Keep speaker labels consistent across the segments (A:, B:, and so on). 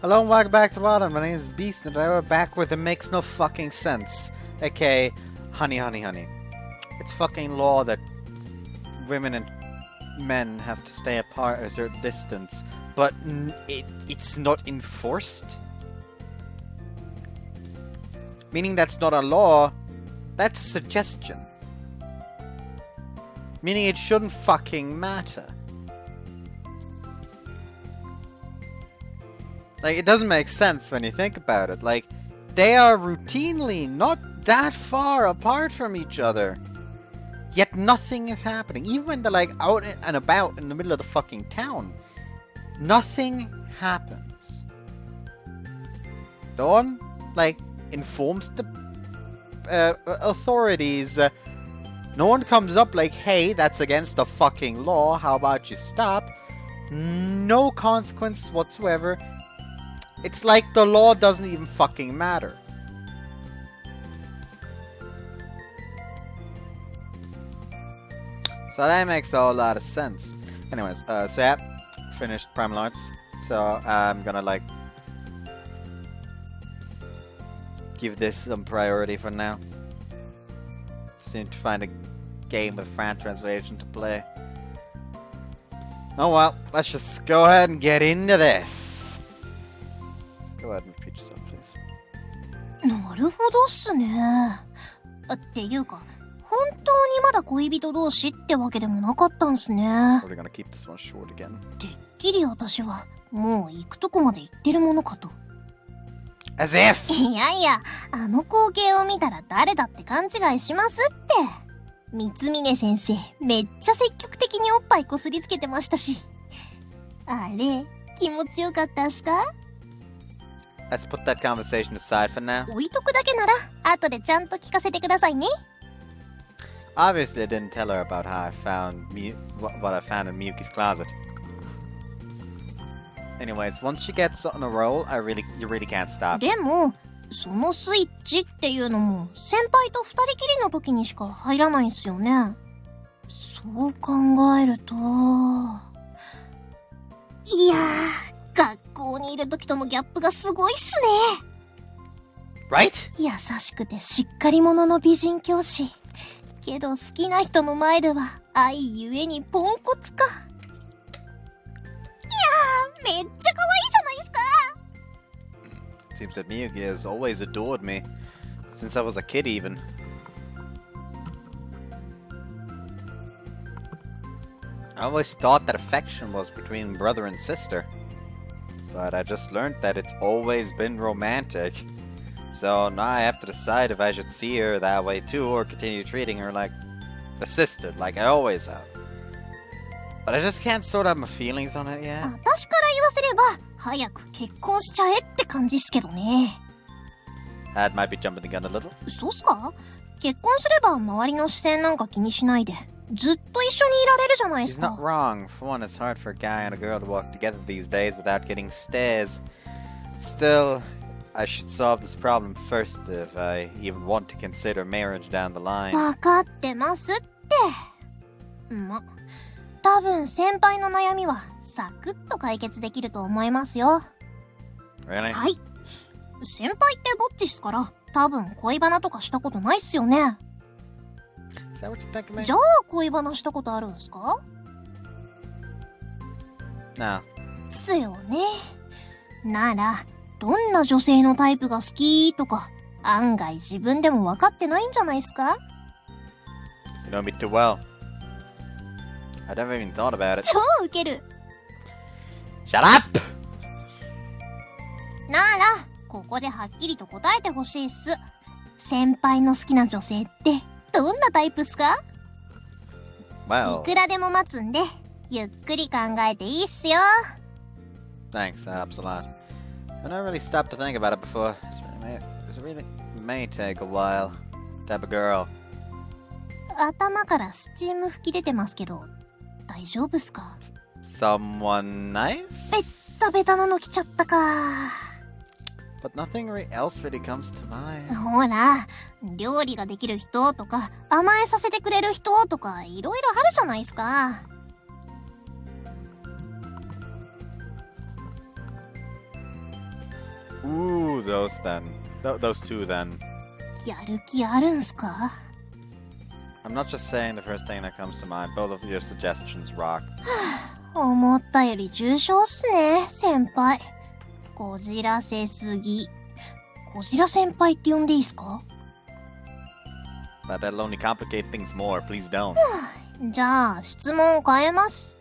A: Hello and welcome back to Bottom. My name is Beast and we're back with It Makes No Fucking Sense. aka Honey Honey Honey. It's fucking law that women and men have to stay apart at a certain distance, but it's not enforced? Meaning that's not a law, that's a suggestion. Meaning it shouldn't fucking matter. Like, it doesn't make sense when you think about it. Like, they are routinely not that far apart from each other. Yet nothing is happening. Even when they're like out and about in the middle of the fucking town, nothing happens. No one, like, informs the authorities. No one comes up like, hey, that's against the fucking law, how about you stop? No consequences whatsoever. It's like the law doesn't even fucking matter. So that makes a lot of sense. Anyways, so yeah, finished Primal Arts. So I'm gonna like give this some priority for now. Just need to find a game with fan translation to play. Oh well, let's just go ahead and get into this. Go ahead and repeat yourself, please.
B: なるほどっすね。っていうか、本当にまだ恋人同士ってわけでもなかったんすね。
A: We're gonna keep this one short again.
B: てっきり私はもう行くとこまで行ってるものかと。
A: As if!
B: いやいや、あの光景を見たら誰だって勘違いしますって。三峰先生、めっちゃ積極的におっぱいこすりつけてましたし。あれ、気持ちよかったっすか？
A: Let's put that conversation aside for now.
B: 置いとくだけなら、後でちゃんと聞かせてくださいね。
A: Obviously, I didn't tell her about how I found what I found in Miyuki's closet. Anyways, once she gets on a roll, you really can't stop.
B: でも、そのスイッチっていうのも先輩と二人きりの時にしか入らないんすよね。そう考えると、いやー。学校にいる時とのギャップがすごいっすね。
A: Right?
B: 優しくてしっかり者の美人教師。けど好きな人の前では愛ゆえにポンコツか。いやー、めっちゃ可愛いじゃないですか。
A: Seems that Miyuki has always adored me. Since I was a kid even. I always thought that affection was between brother and sister. But I just learned that it's always been romantic. So now I have to decide if I should see her that way too, or continue treating her like the sister, like I always have. But I just can't sort out my feelings on it yet.
B: 私から言わせれば、早く結婚しちゃえって感じっすけどね。
A: That might be jumping the gun a little.
B: そうっすか？結婚すれば周りの視線なんか気にしないで。ずっと一緒にいられるじゃないですか。
A: He's not wrong. For one, it's hard for a guy and a girl to walk together these days without getting stares. Still, I should solve this problem first if I even want to consider marriage down the line.
B: わかってますって。ま、多分先輩の悩みはサクッと解決できると思いますよ。
A: Really?
B: はい。先輩ってぼっちっすから、多分恋バナとかしたことないっすよね。
A: Is that what you think of me?
B: じゃあ恋バナしたことあるんすか？
A: No.
B: すよね。なら、どんな女性のタイプが好きとか、案外自分でも分かってないんじゃないすか？
A: You know me too well. I never even thought about it.
B: 超ウケる。
A: Shut up!
B: なら、ここではっきりと答えてほしいっす。先輩の好きな女性ってどんなタイプっすか？
A: Well,
B: いくらでも待つんで、ゆっくり考えていいっすよ。
A: thanks, that helps a lot. I never really stopped to think about it before. It really may take a while. Type of girl.
B: 頭からスチーム吹き出てますけど、大丈夫っすか？
A: Someone nice?
B: ベッタベタなの来ちゃったか。
A: But nothing else really comes to mind.
B: ほら、料理ができる人とか、甘えさせてくれる人とか、いろいろあるじゃないですか。
A: Ooh, those then. Those two then.
B: やる気あるんすか？
A: I'm not just saying the first thing that comes to mind. Both of your suggestions rock.
B: 思ったより重症っすね、先輩。こじらせすぎ。こじら先輩って呼んでいいっすか？
A: But that'll only complicate things more. Please don't.
B: じゃあ、質問変えます。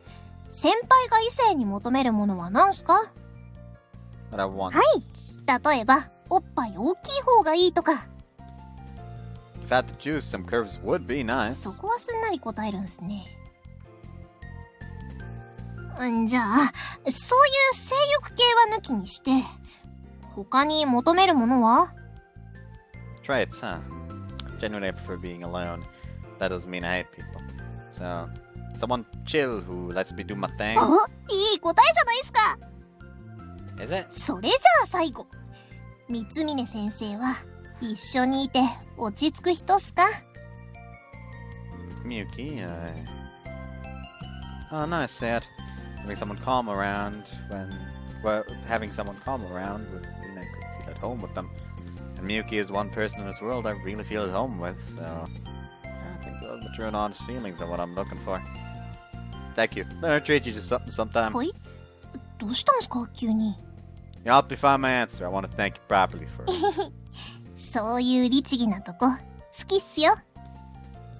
B: 先輩が異性に求めるものは何すか？
A: But I want.
B: はい。例えば、おっぱい大きい方がいいとか。
A: If I had to choose, some curves would be nice.
B: そこはすんなり答えるんすね。じゃあ、そういう性欲系は抜きにして、他に求めるものは？
A: Traits, huh? Genuinely, I prefer being alone. That doesn't mean I hate people. So, someone chill who lets me do my thing.
B: お、いい答えじゃないっすか。
A: Is it?
B: それじゃあ最後。三峰先生は一緒にいて落ち着く人っすか？
A: Miyuki, Oh, nice, sad. Having someone calm around having someone calm around would mean I could feel at home with them. And Miyuki is one person in this world I really feel at home with, so I think those mature and honest feelings are what I'm looking for. Thank you. I'll treat you to something sometime.
B: はい？どうしたんすか急に。
A: You helped me find my answer. I want to thank you properly for it.
B: そういう律儀なとこ好きっすよ。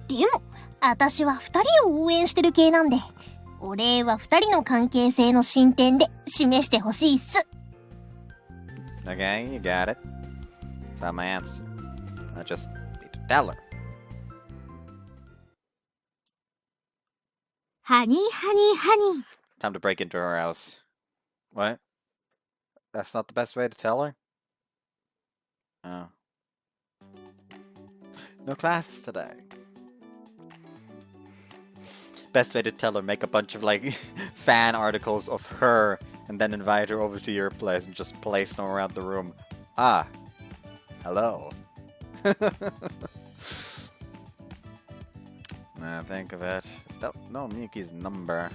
B: でも、私は二人を応援してる系なんで、お礼は二人の関係性の進展で示してほしいっす。
A: Okay, you got it. Found my answer. I just need to tell her.
B: ハニーハニーハニー。
A: Time to break into her house. What? That's not the best way to tell her? Oh. No classes today. Best way to tell her, make a bunch of like fan articles of her and then invite her over to your place and just place them around the room. Ah. Hello. Now think of it. Don't know Miyuki's number.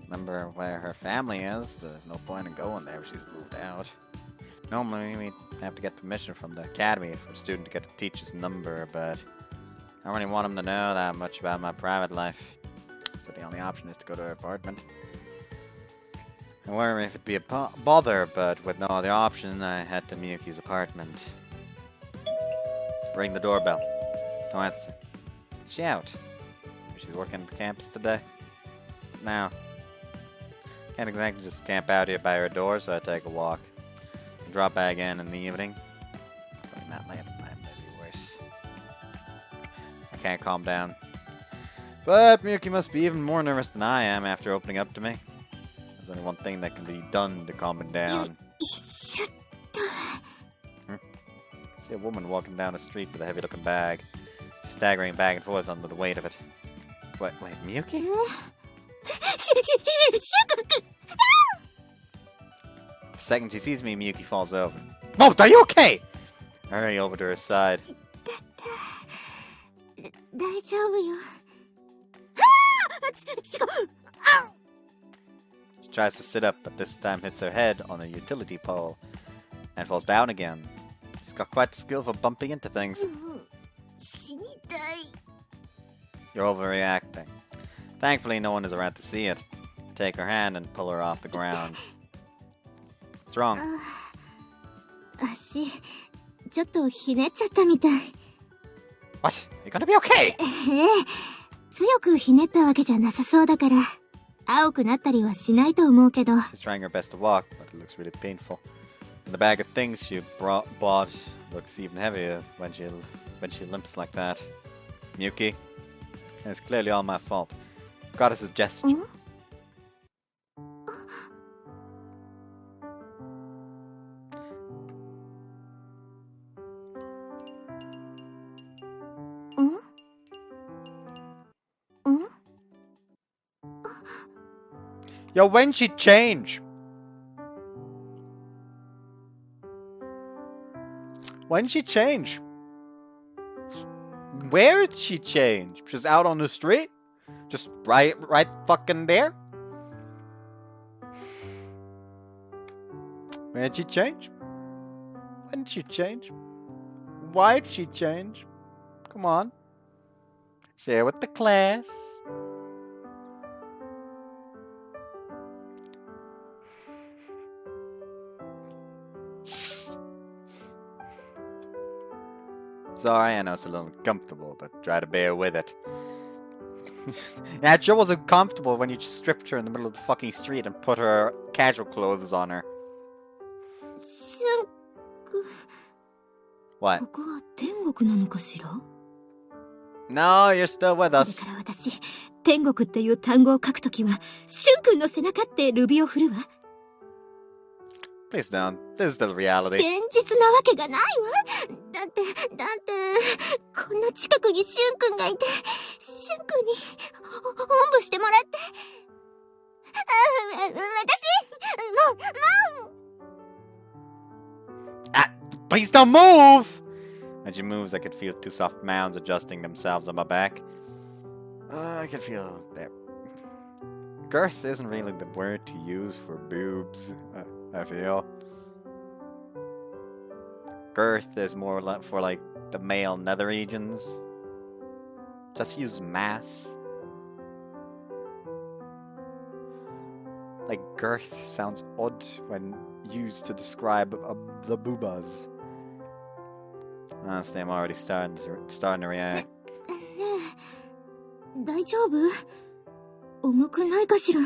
A: Number where her family is. There's no point in going there if she's moved out. Normally we have to get permission from the academy for a student to get to teach his number, but I don't really want him to know that much about my private life. So the only option is to go to her apartment. I worry if it'd be a bother, but with no other option, I head to Miyuki's apartment. Ring the doorbell. No answer. Is she out? Maybe she's working at the campus today? No. Can't exactly just camp out here by her door, so I take a walk. Drop back in the evening. But not late at night, maybe worse. I can't calm down. But Miyuki must be even more nervous than I am after opening up to me. There's only one thing that can be done to calm it down. See a woman walking down the street with a heavy-looking bag. She's staggering back and forth under the weight of it. Wait, Miyuki? The second she sees me, Miyuki falls over. Momo, are you okay? I hurry over to her side. She tries to sit up, but this time hits her head on a utility pole and falls down again. She's got quite the skill for bumping into things. You're overreacting. Thankfully, no one is around to see it. Take her hand and pull her off the ground. What's wrong?
B: 足、ちょっとひねっちゃったみたい。
A: What? You're gonna be okay?
B: 強くひねったわけじゃなさそうだから、青くなったりはしないと思うけど。
A: She's trying her best to walk, but it looks really painful. And the bag of things she bought looks even heavier when she limps like that. Miyuki, it's clearly all my fault. Got a suggestion. Yo, when'd she change? When did she change? Where did she change? Just out on the street? Just right fucking there? Where did she change? When did she change? Why did she change? Come on. Share with the class. Sorry, I know it's a little uncomfortable, but try to bear with it. Yeah, it sure wasn't comfortable when you just stripped her in the middle of the fucking street and put her casual clothes on her. What? No, you're still with us.
C: これから私、天国っていう単語を書くときは、シュン君の背中ってルビを振るわ。
A: Please don't. This is still reality.
B: 現実なわけがないわ。だって、こんな近くにシュン君がいて、シュン君に、おんぶしてもらって。
A: Ah, please don't move! As she moves, I could feel two soft mounds adjusting themselves on my back. I can feel that. Girth isn't really the word to use for boobs, I feel. Girth is more for like the male nether regions. Just use mass. Like girth sounds odd when used to describe the boobas. Honestly, I'm already starting to react.
B: 大丈夫？重くないかしら？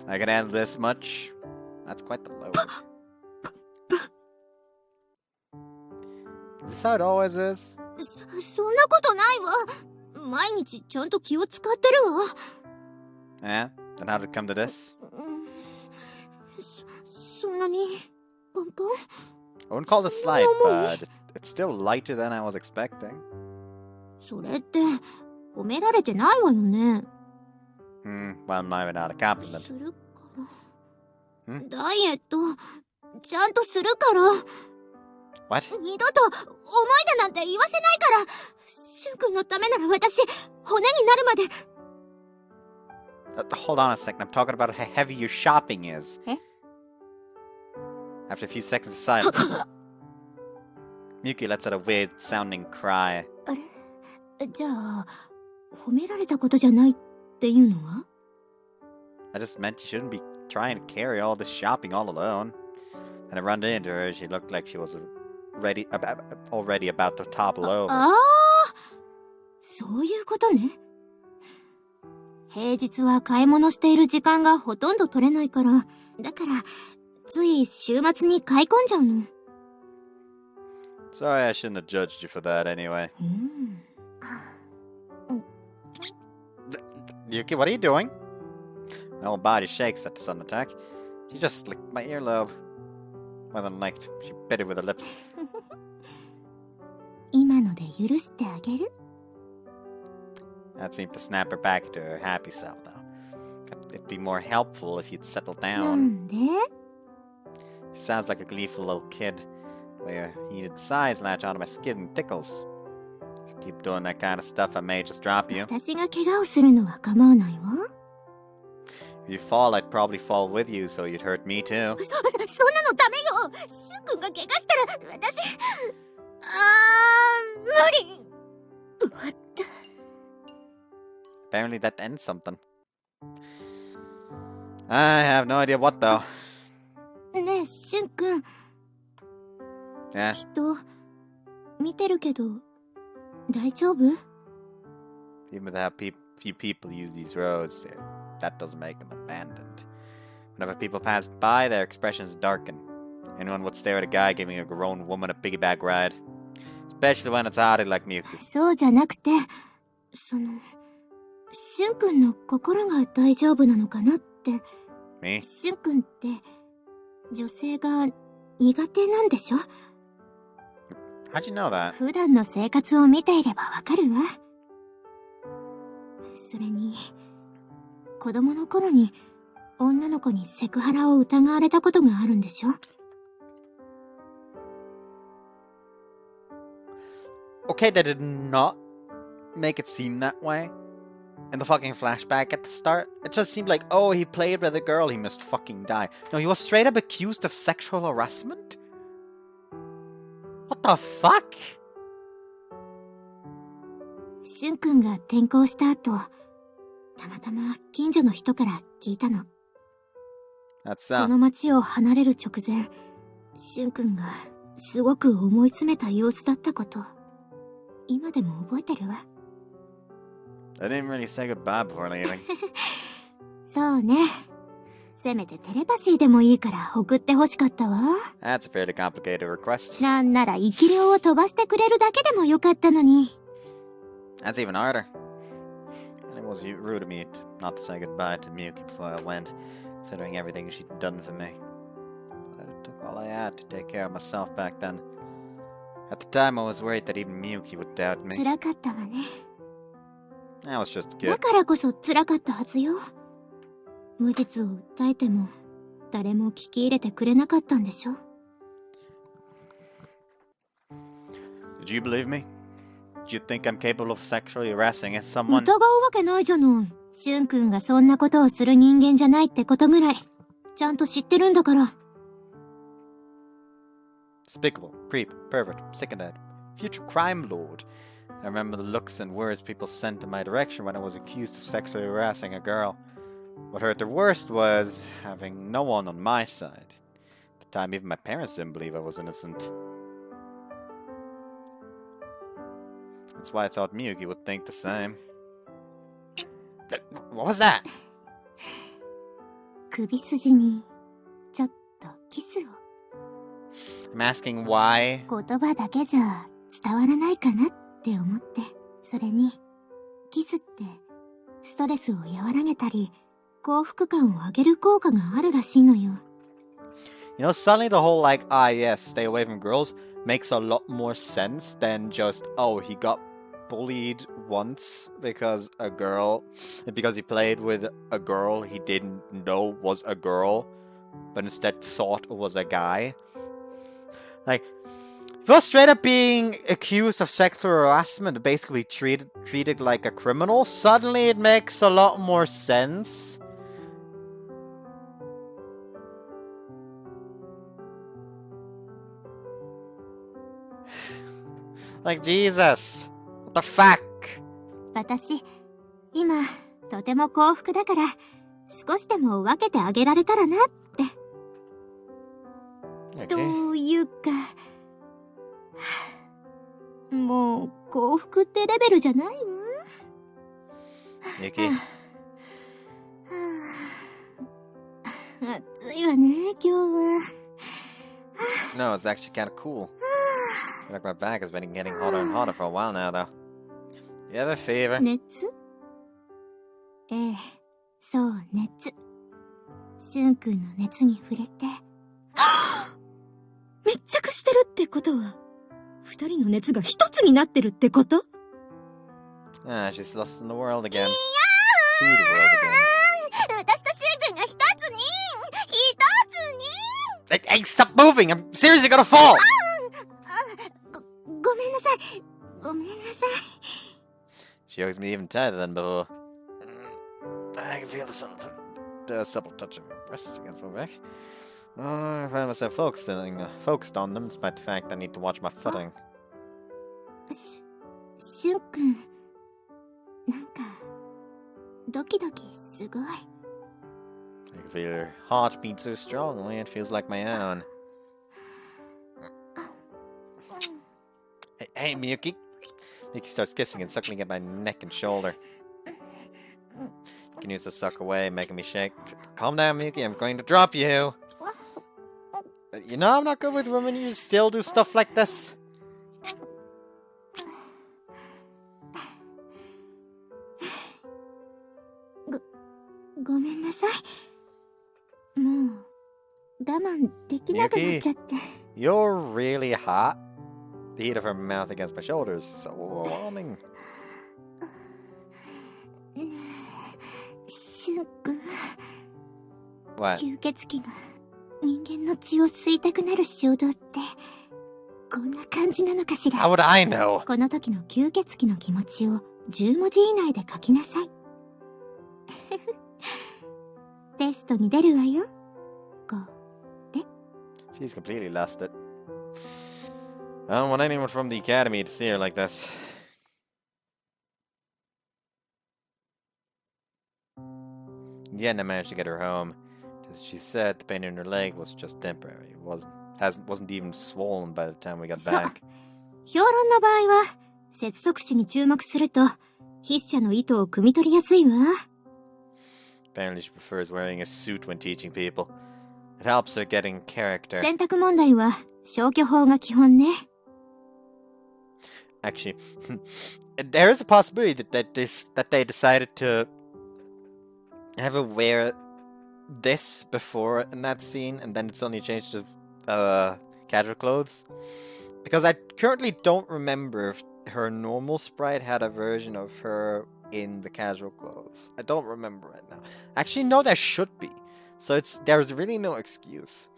A: I can handle this much. That's quite the load. Is this how it always is?
B: そんなことないわ。毎日ちゃんと気を使ってるわ。
A: Yeah? Then how did it come to this?
B: そんなにポンポン？
A: I wouldn't call this slight, but it's still lighter than I was expecting.
B: それって褒められてないわよね。
A: Well, maybe not a compliment.
B: するから。ダイエットちゃんとするから。
A: What?
B: 二度と思い出なんて言わせないから。シュン君のためなら私骨になるまで。
A: Hold on a second. I'm talking about how heavy your shopping is.
B: Eh?
A: After a few seconds of silence, Miyuki lets out a weird-sounding cry.
B: あれ？じゃあ褒められたことじゃないっていうのは？
A: I just meant you shouldn't be trying to carry all this shopping all alone. And I ran into her. She looked like she was already about to topple over.
B: ああ、そういうことね。平日は買い物している時間がほとんど取れないから、だからつい週末に買い込んじゃうの。
A: Sorry, I shouldn't have judged you for that anyway. Yuki, what are you doing? My whole body shakes at the sudden attack. She just licked my earlobe. More than licked. She bit it with her lips.
B: 今ので許してあげる。
A: That seemed to snap her back into her happy self, though. It'd be more helpful if you'd settle
B: な
A: down.
B: んで？
A: She sounds like a gleeful little kid, where heated sighs latch onto my skin and tickles. If you keep doing that kind of stuff, I may just drop you.
B: 私が怪我をするのは構わないわ。
A: If you fall, I'd probably fall with you, so you'd hurt me too.
B: そんなのダメよ。シュン君が怪我したら私無理。
A: Apparently that ends something. I have no idea what, though.
B: ねえ、シュン君。
A: Yeah?
B: 人見てるけど大丈夫？
A: Even with how few people use these roads, that doesn't make them abandoned. Whenever people pass by, their expressions darken. Anyone would stare at a guy giving a grown woman a piggyback ride. Especially when it's hottie like Miyuki.
B: そうじゃなくて、シュン君の心が大丈夫なのかなって。
A: Me?
B: シュン君って女性が苦手なんでしょ？
A: How'd you know that?
B: 普段の生活を見ていればわかるわ。それに、子供の頃に女の子にセクハラを疑われたことがあるんでしょ？
A: Okay, they did not make it seem that way. In the fucking flashback at the start, it just seemed like, oh, he played with a girl, he must fucking die. No, he was straight up accused of sexual harassment? What the fuck?
C: しゅんくんが転校した後、たまたま近所の人から聞いたの。
A: That's
C: この町を離れる直前、しゅんくんがすごく思い詰めた様子だったこと、今でも覚えてるわ。
A: I didn't really say goodbye before leaving.
C: そうね。せめてテレパシーでもいいから送ってほしかったわ。
A: That's a fairly complicated request.
C: なんなら生き量を飛ばしてくれるだけでもよかったのに。
A: That's even harder. And it was rude of me not to say goodbye to Miyuki before I went, considering everything she'd done for me. But it took all I had to take care of myself back then. At the time, I was worried that even Miyuki would doubt me.
C: 辛かったわね。
A: I was just a
C: だ
A: kid.
C: からこそ辛かったはずよ。無実を訴えても誰も聞き入れてくれなかったんでしょ。
A: Did you believe me? Do you think I'm capable of sexually harassing someone?
C: 疑うわけないじゃない。しゅんくんがそんなことをする人間じゃないってことぐらいちゃんと知ってるんだから。
A: Despicable, creep, pervert, sick of that. Future crime lord. I remember the looks and words people sent in my direction when I was accused of sexually harassing a girl. What hurt the worst was having no one on my side. At the time, even my parents didn't believe I was innocent. That's why I thought Miyuki would think the same. What was that?
C: 首筋にちょっとキスを。
A: I'm asking why.
C: 言葉だけじゃ伝わらないかなって思って。それにキスってストレスを和らげたり幸福感を上げる効果があるらしいのよ。
A: You know, suddenly the whole like, yes, stay away from girls makes a lot more sense than just, oh, he got bullied once because he played with a girl he didn't know was a girl, but instead thought it was a guy. Like, if you're straight up being accused of sexual harassment, basically treated like a criminal, suddenly it makes a lot more sense. Like, Jesus. What the fuck?
C: 私今とても幸福だから少しでも分けてあげられたらなって。
A: Okay.
C: というかもう幸福ってレベルじゃないわ。
A: Yuki.
C: 暑いわね今日は。
A: No, it's actually kind of cool. I feel like my back has been getting hotter and hotter for a while now, though. You have a fever?
C: 熱？ええ、そう熱。しゅんくんの熱に触れて密着してるってことは二人の熱が一つになってるってこと？
A: Ah, she's lost in the world again.
B: いや
A: To the world again.
B: 私としゅんくんが一つに
A: Hey, stop moving! I'm seriously gonna fall!
C: ごめんなさい。ごめんなさい。
A: She hugs me even tighter than before. I can feel the supple touch of her breasts against my back. I find myself focused on them, despite the fact I need to watch my footing.
C: しゅんくん、なんかドキドキすごい。
A: I can feel her heartbeat so strongly it feels like my own. Hey, Miyuki. Miyuki starts kissing and suckling at my neck and shoulder. You can use the suck away, making me shake. Calm down, Miyuki. I'm going to drop you. You know I'm not good with women. You still do stuff like this.
C: ごめんなさい。もう我慢できなくなっちゃって。
A: You're really hot. The heat of her mouth against my shoulders, so overwhelming.
C: しゅんくん、
A: What?
C: 吸血鬼が人間の血を吸いたくなる衝動ってこんな感じなのかしら。
A: How would I know?
C: この時の吸血鬼の気持ちを10文字以内で書きなさい。テストに出るわよ。これ。
A: She's completely lost it. I don't want anyone from the academy to see her like this. Yeah, I managed to get her home. As she said, the pain in her leg was just temporary. It wasn't even swollen by the time we got back.
C: 評論の場合は、接続詞に注目すると、筆者の意図を汲み取りやすいわ。
A: Apparently she prefers wearing a suit when teaching people. It helps her get in character.
C: 選択問題は消去法が基本ね。
A: Actually, there is a possibility that they decided to have her wear this before in that scene, and then it's only changed to casual clothes. Because I currently don't remember if her normal sprite had a version of her in the casual clothes. I don't remember right now. Actually, no, there should be. So there's really no excuse.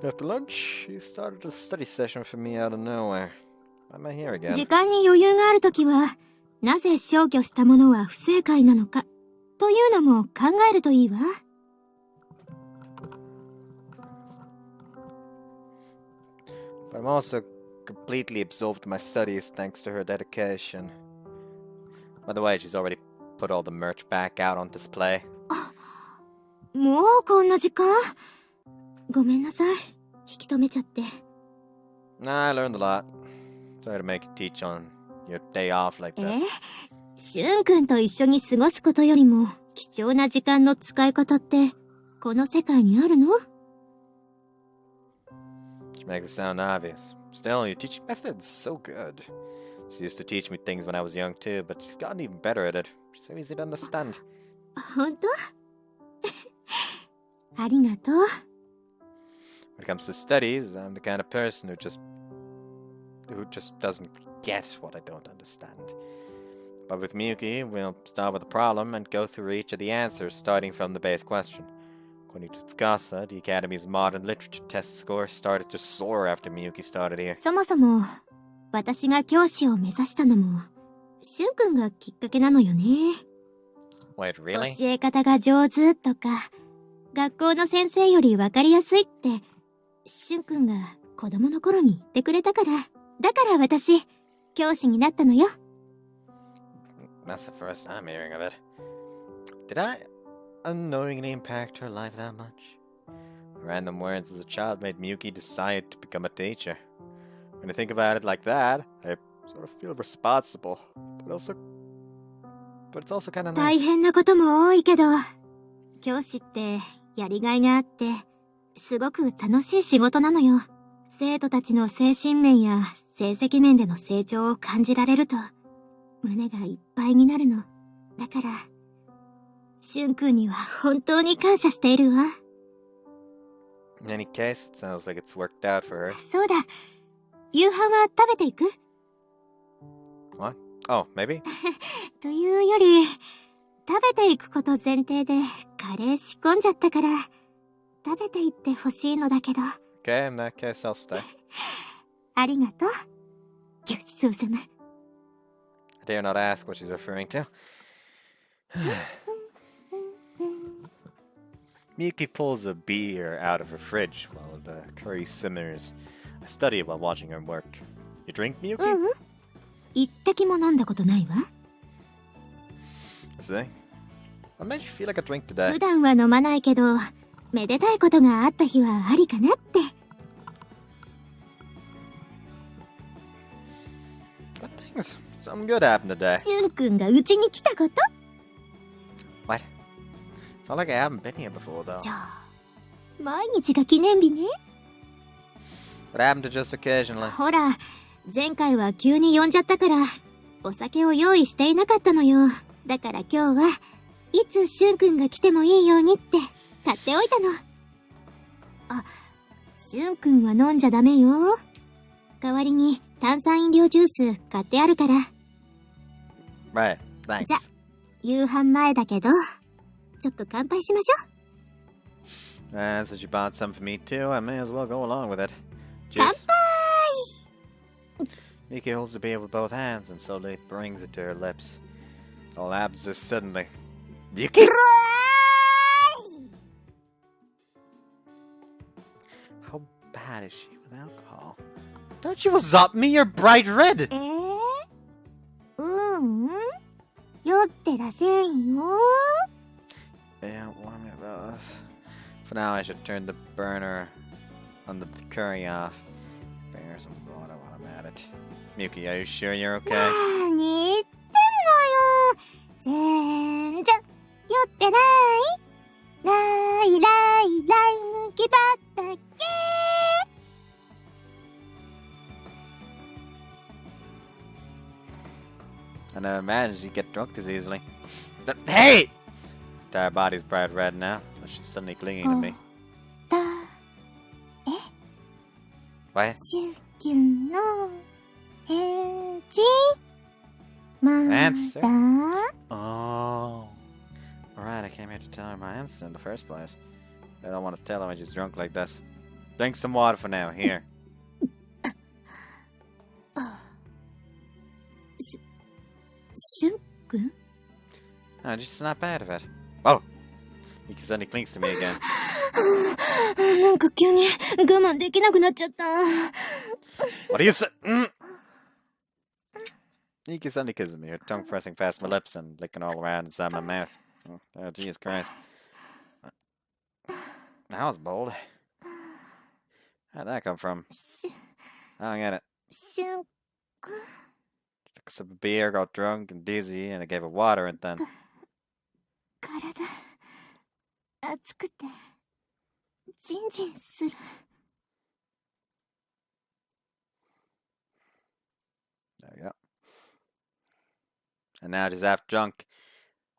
A: After lunch, she started a study session for me out of nowhere. Why am I here again?
C: 時間に余裕があるときは、なぜ消去したものは不正解なのか、というのも考えるといいわ。
A: But I'm also completely absorbed in my studies thanks to her dedication. By the way, she's already put all the merch back out on display.
C: もうこんな時間？ごめんなさい。引き止めちゃって。
A: Nah, I learned a lot. Sorry to make you teach on your day off like this.
C: しゅんくんと一緒に過ごすことよりも貴重な時間の使い方ってこの世界にあるの？
A: She makes it sound obvious. Still, your teaching method's so good. She used to teach me things when I was young too, but she's gotten even better at it. She's so easy to understand.
C: 本当？ありがとう。
A: When it comes to studies, I'm the kind of person who just doesn't get what I don't understand. But with Miyuki, we'll start with the problem and go through each of the answers, starting from the base question. According to Tsukasa, the Academy's modern literature test score started to soar after Miyuki started here.
C: そもそも私が教師を目指したのもしゅんくんがきっかけなのよね。
A: Wait, really?
C: 教え方が上手とか学校の先生より分かりやすいってしゅんくんが子供の頃に言ってくれたから、だから私教師になったのよ。
A: That's the first time hearing of it. Did I unknowingly impact her life that much? Random words as a child made Miyuki decide to become a teacher. When I think about it like that, I sort of feel responsible, but it's also kind of nice.
C: 大変なことも多いけど、教師ってやりがいがあって、すごく楽しい仕事なのよ。生徒たちの精神面や成績面での成長を感じられると、胸がいっぱいになるの。だから、しゅんくんには本当に感謝しているわ。
A: In any case, it sounds like it's worked out for her.
C: そうだ。夕飯は食べていく？
A: What? Oh, maybe?
C: というより、食べていくこと前提でカレー仕込んじゃったから、食べていってほしいのだけど。
A: Okay, in that case, I'll stay.
C: ありがとう。ごちそうさま。
A: I dare not ask what she's referring to. Miyuki pulls a beer out of her fridge while the curry simmers. I study it while watching her work. You drink, Miyuki?
C: 一滴も飲んだことないわ。
A: See? What made you feel like a drink today?
C: 普段は飲まないけど、めでたいことがあった日はありかなって。
A: Good things. Something good happened today.
C: しゅんくんがうちに来たこと？
A: What? It's not like I haven't been here before, though.
C: じゃあ、毎日が記念日ね。
A: What happened to just occasionally?
C: ほら、前回は急に呼んじゃったから、お酒を用意していなかったのよ。だから今日はいつしゅんくんが来てもいいようにって買っておいたの。あ、しゅんくんは飲んじゃダメよ。代わりに炭酸飲料ジュース買ってあるから。
A: Right, thanks.
C: じゃ、夕飯前だけど、ちょっと乾杯しましょう。
A: Since you bought some for me too, I may as well go along with it.
C: 乾
A: Cheers.
C: 杯！
A: Miki holds the beer with both hands and slowly brings it to her lips. All abs is suddenly. Miki! bad is she with alcohol? Don't you zop me, you're bright red!
C: 酔ってらせんよ。
A: Yeah, warn me about this. For now, I should turn the burner on the curry off. Bear some water while I'm at it. Miyuki, are you sure you're okay?
C: 何言ってんのよ。全然酔ってない。ライライライ麦畑。
A: I never imagined you'd get drunk this easily. Hey! Entire body's bright red now. She's suddenly clinging to me.
C: だ、
A: What?
C: シュキュンの返事まだ
A: Answer? Oh. Alright, I came here to tell her my answer in the first place. I don't want to tell her when she's drunk like this. Drink some water for now, here.
C: シュン君
A: Oh, just snap out of it. Oh! He suddenly clings to me again.
C: なんか急に我慢できなくなっちゃった。
A: What do you say? Yuki suddenly kisses me, her tongue pressing past my lips and licking all around inside my mouth. Oh, Jesus Christ. That was bold. How'd that come from? I don't get it.
C: シュン君
A: Took a sip of beer, got drunk and dizzy, and I gave her water and then...
C: 体熱くてジンジンする。
A: There we go. And now she's half drunk.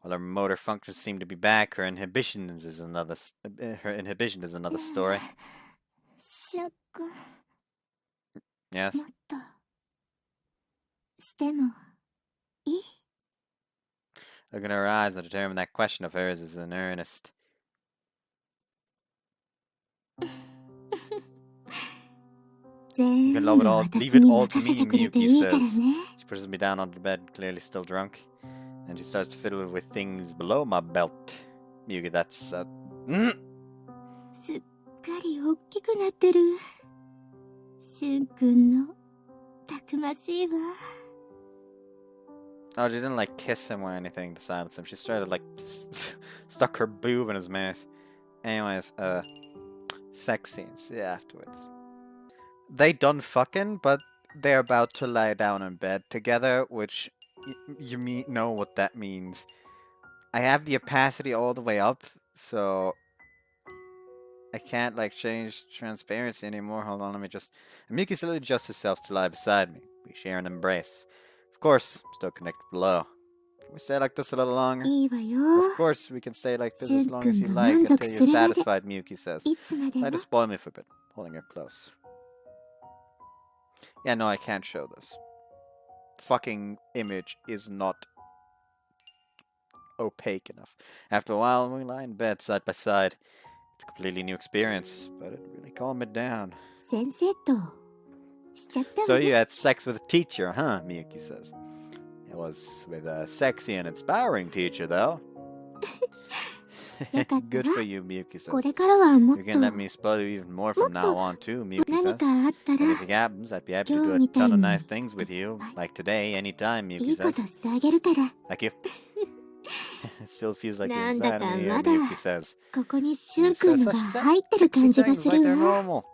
A: While her motor functions seem to be back, her inhibitions is another story.
C: シュン君
A: Yes?
C: もっとしてもいい
A: Look in her eyes and determine that question of hers is in earnest. You can leave it all to me, Miyuki says. She pushes me down onto the bed, clearly still drunk. And she starts to fiddle with things below my belt. Miyuki, that's...
C: すっかり大きくなってる。シュン君のたくましいわ。
A: Oh, she didn't like kiss him or anything to silence him. She started like stuck her boob in his mouth. Anyways, sex scenes. Yeah, afterwards. They done fucking, but they're about to lie down in bed together, which you know what that means. I have the opacity all the way up, so I can't like change transparency anymore. Hold on, let me just... Miyuki slowly adjusts herself to lie beside me. We share an embrace. Of course, still connected below. Can we stay like this a little longer?
C: いいわよ。
A: Of course, we can stay like this as long as you like until you're satisfied, Miyuki says.
C: いつまでも
A: Try to spoil me for a bit, holding her close. Yeah, no, I can't show this. Fucking image is not opaque enough. After a while, we lie in bed side by side. It's a completely new experience, but it really calmed me down.
C: 先生としちゃったわ
A: So
C: ね。
A: you had sex with a teacher, huh? Miyuki says. It was with a sexy and inspiring teacher, though.
C: よかった
A: Good
C: わ
A: for you, Miyuki says.
C: これからはもっ
A: You
C: と
A: can let me spoil you even more from now on, too, Miyuki
C: 何
A: says.
C: かあったら
A: If anything happens, I'd be happy to
C: 今
A: do
C: 日
A: a
C: みたい
A: ton of
C: に
A: nice things with you, like today, anytime,
C: い
A: Miyuki
C: いこと
A: says.
C: してあげるから
A: Thank you. It still feels like you're
C: なんだ
A: inside
C: か
A: of me,
C: まだ
A: Miyuki says.
C: ここにシュン
A: You
C: 君
A: said
C: のが
A: such
C: 入ってる
A: sexy
C: 感じが
A: things
C: す
A: like
C: る
A: they're
C: わ
A: normal.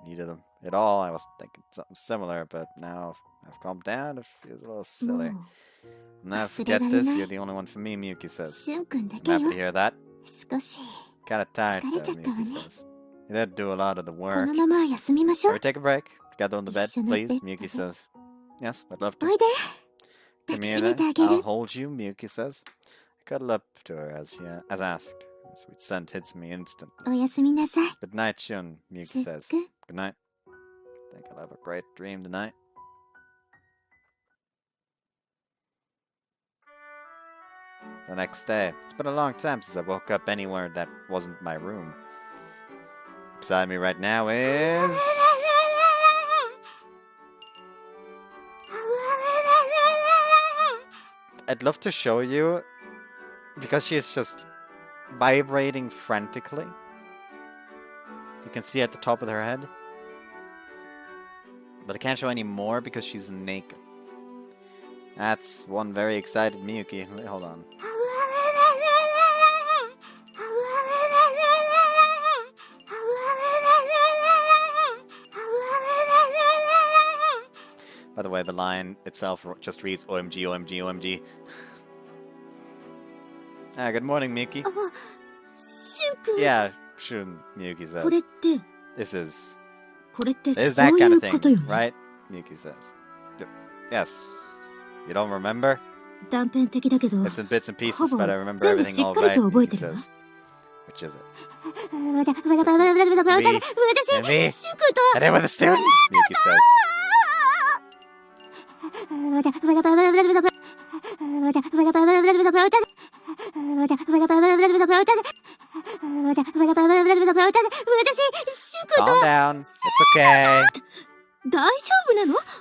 A: Neither them at all. I was thinking something similar, but now I've calmed down. It feels a little silly.
C: も
A: Now
C: 忘
A: forget
C: れられ
A: this.
C: ない
A: You're the only one for me, Miyuki
C: う
A: says.
C: シュン君だ
A: I'm
C: けよ
A: happy to hear that.
C: 少し
A: Kinda tired, though,
C: 疲れちゃったわね。
A: Miyuki says. You did do a lot of the
C: こ
A: work.
C: のまま休みましょ
A: Shall
C: う
A: we take a break? Together on the bed,
C: 一緒の
A: please,
C: ベッド
A: Miyuki
C: で
A: says. Yes, I'd love
C: お
A: to.
C: いで
A: Come
C: 抱き
A: here
C: しめ
A: then.
C: てあげ
A: I'll
C: る
A: hold you, Miyuki says. I cuddle up to her as asked. A sweet scent hits me instantly.
C: おやすみなさい
A: Good night, Shun, Miyuki
C: すっ
A: says.
C: くん
A: Good night. Think I'll have a great dream tonight. The next day. It's been a long time since I woke up anywhere that wasn't my room. Beside me right now is... I'd love to show you, because she is just vibrating frantically. You can see at the top of her head. But I can't show any more because she's naked. That's one very excited Miyuki. Hold on. By the way, the line itself just reads OMG, OMG, OMG. Good morning, Miyuki. Yeah, Shun, Miyuki says. This is that kind of thing, right? Miyuki says. Yes. You don't remember? It's in bits and pieces, but I remember everything all right, Miyuki says. Which is it? Me? And me? And then with a student? Miyuki says. Calm down. It's okay.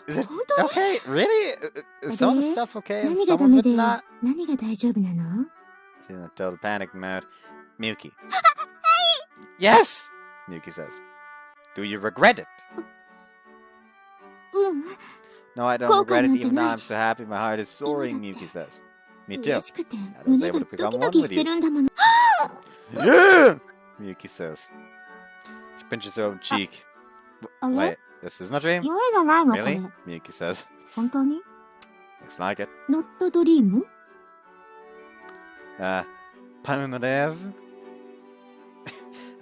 A: Is it okay? Really? Is some of the stuff okay and some of it not? She's in a total panic mode. Miyuki. Yes! Miyuki says. Do you regret it? No, I don't regret it, even though I'm so happy my heart is soaring, Miyuki says. Me too. I was able to become one with you. Yeah! Miyuki says. She pinches her own cheek. Wait, this isn't a dream? Really? Miyuki says. Looks like it. Panunadev?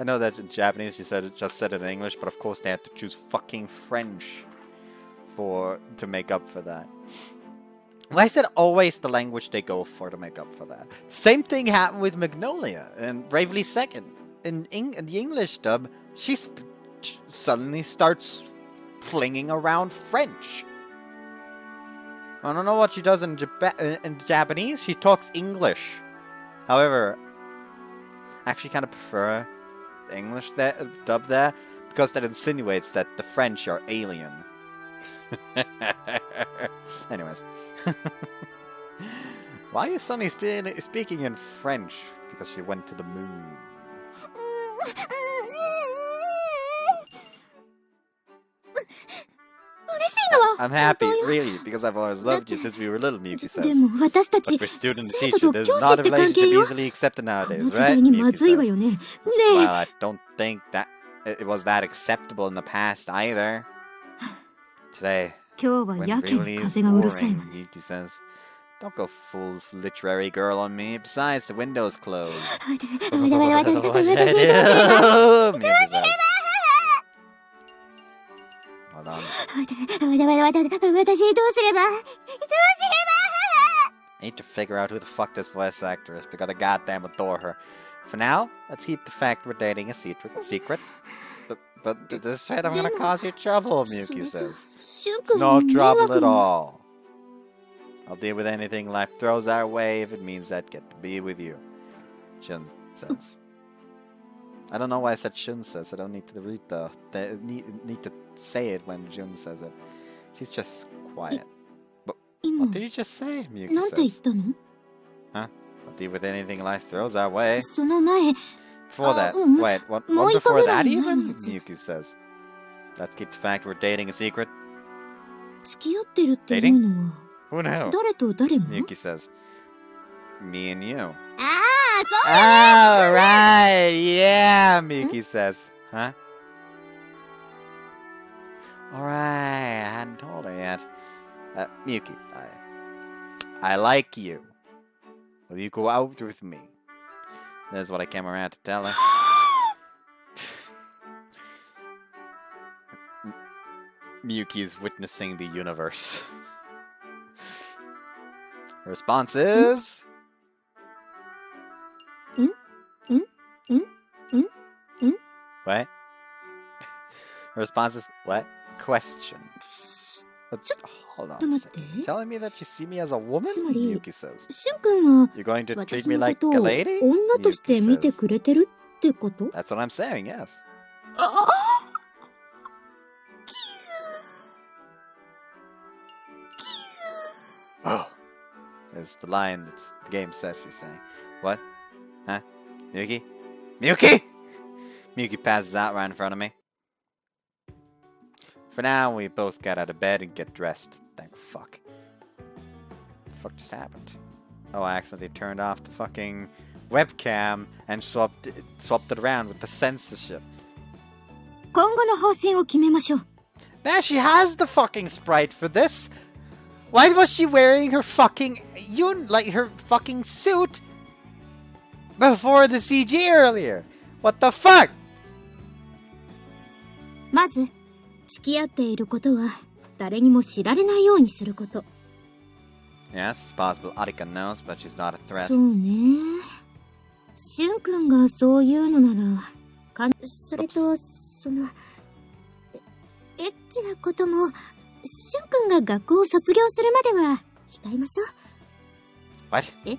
A: I know that in Japanese she just said it in English, but of course they had to choose fucking French to make up for that. Why is it always the language they go for to make up for that? Same thing happened with Magnolia and Bravely Second. In the English dub, she suddenly starts flinging around French. I don't know what she does in Japanese. She talks English. However, I actually kind of prefer the English dub there because that insinuates that the French are alien. Anyways. Why is Sunny speaking in French? Because she went to the moon. I'm happy, really, because I've always loved you since we were little, Miyuki says. But for student and teacher, there's not a relationship easily accepted nowadays, right? Miyuki says. Well, I don't think that it was that acceptable in the past either. Today, when really is boring, Miyuki says. Don't go full literary girl on me. Besides, the window's closed. Miyuki says. Hold on. I need to figure out who the fuck this voice actor is because I goddamn adore her. For now, let's keep the fact we're dating a secret. But this rate, I'm gonna cause you trouble, Miyuki says. It's no trouble at all. I'll deal with anything life throws our way if it means I'd get to be with you. Shun says. I don't know why I said Shun says. I don't need to read need to say it when Jun says it. She's just quiet. But what did you just say? Miyuki says. Huh? I'll deal with anything life throws our way. Before that, wait, one before that even? Miyuki says. Let's keep the fact we're dating a secret. Dating? Who knew? Miyuki says. Me and you. Oh, right, yeah, Miyuki says. Huh? Alright, I hadn't told her yet. Miyuki, I like you. Will you go out with me? That's what I came around to tell her. Miyuki is witnessing the universe. Her response is... What? Her response is, what? Question. Hold on a second. You're telling me that you see me as a woman? Miyuki says. You're going to treat me like a lady? Miyuki says. That's what I'm saying, yes. Oh. It's the line that the game says she's saying. What? Huh? Miyuki? Miyuki! Miyuki passes out right in front of me. For now, we both get out of bed and get dressed. Thank fuck. What the fuck just happened? Oh, I accidentally turned off the fucking webcam and swapped it around with the censorship.
C: 今後の方針を決めましょう。
A: Now she has the fucking sprite for this. Why was she wearing her fucking her fucking suit before the CG earlier? What the fuck?
C: まず、付き合っていることは誰にも知られないようにすること。
A: Yes, it's possible Arika knows, but she's not a threat.
C: そうね。しゅんくんがそういうのなら、それと、エッチなことも、しゅんくんが学校を卒業するまでは控えましょう。
A: What?
C: え?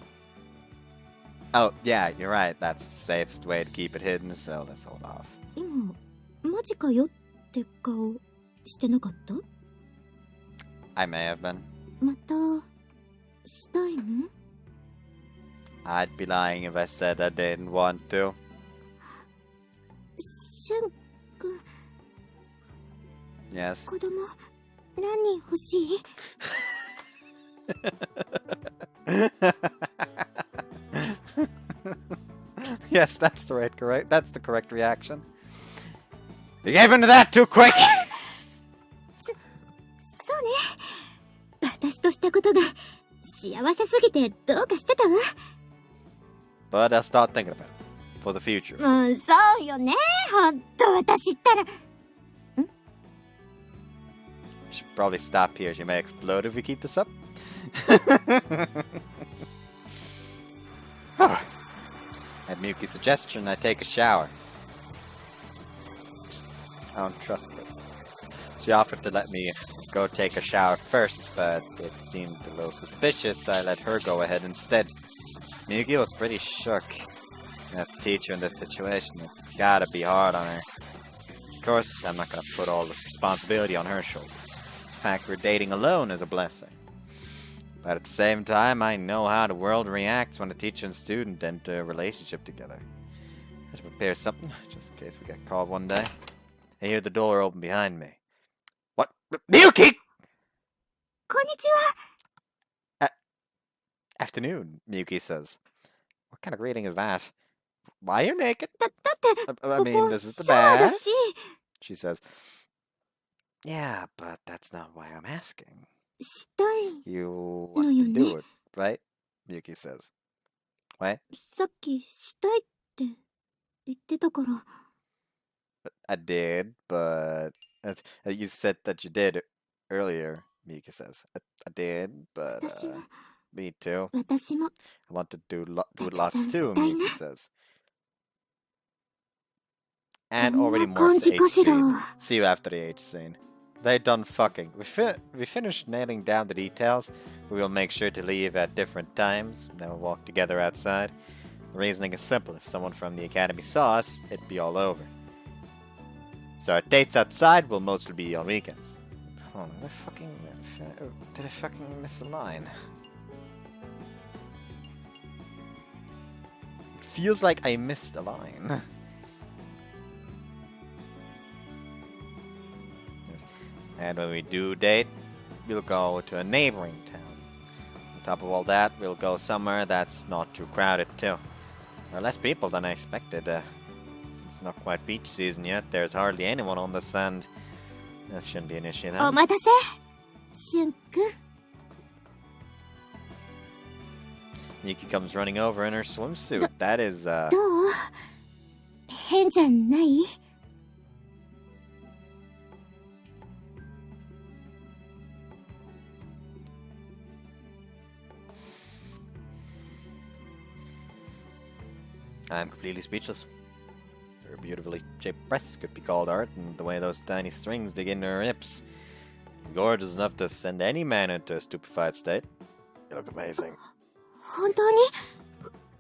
A: Oh, yeah, you're right. That's the safest way to keep it hidden, so let's hold off.
C: 今、マジかよって顔してなかった？
A: I may have been.
C: また、したいの？
A: I'd be lying if I said I didn't want to.
C: しゅんくん、
A: Yes.
C: 子供、何人欲しい？
A: Yes, that's the correct reaction. You gave into that too quick!
C: そうね。私としたことが幸せすぎてどうかしてたわ。
A: But I'll start thinking about it for the future.
C: そうよね。ほんと私ったら。
A: We should probably stop here. She may explode if we keep this up. At Miyuki's suggestion, I take a shower. I don't trust it. She offered to let me go take a shower first, but it seemed a little suspicious, so I let her go ahead instead. Miyuki was pretty shook. As the teacher in this situation, it's gotta be hard on her. Of course, I'm not gonna put all the responsibility on her shoulders. The fact we're dating alone is a blessing. But at the same time, I know how the world reacts when a teacher and student enter a relationship together. Let's prepare something, just in case we get called one day. I hear the door open behind me. What? Miyuki!
C: こんにちは。
A: Afternoon, Miyuki says. What kind of greeting is that? Why are you naked?
C: だって、
A: I
C: こ
A: mean,
C: こ
A: this is the
C: シャワーだ
A: bath,
C: し。
A: she says. Yeah, but that's not why I'm asking.
C: したい。
A: You
C: の
A: want
C: よ
A: to
C: ね。
A: do it, right? Miyuki says. What?
C: さっきしたいって言ってたから。
A: I did, but you said that you did earlier, Miyuki says. I did, but
C: 私も、
A: me too.
C: 私も。
A: I want to do it
C: たくさ
A: lots
C: ん
A: too,
C: したいね。
A: Miyuki says. And
C: こん
A: already
C: な
A: more
C: 感
A: to
C: じ
A: the
C: か
A: H
C: しら。
A: scene. See you after the H scene. They done fucking. We finished nailing down the details. We will make sure to leave at different times. Then we'll walk together outside. The reasoning is simple. If someone from the academy saw us, it'd be all over. So our dates outside will mostly be on weekends. Hold on, did I fucking miss a line? It feels like I missed a line. And when we do date, we'll go to a neighboring town. On top of all that, we'll go somewhere that's not too crowded too. There are less people than I expected. It's not quite beach season yet. There's hardly anyone on the sand. That shouldn't be an issue
C: お
A: then.
C: 待たせ。しゅんくん。
A: Miyuki comes running over in her swimsuit. That is,
C: どう？変じゃない？
A: I'm completely speechless. Her beautifully shaped breasts could be called art, and the way those tiny strings dig into her hips is gorgeous enough to send any man into a stupefied state. You look amazing.
C: 本当に？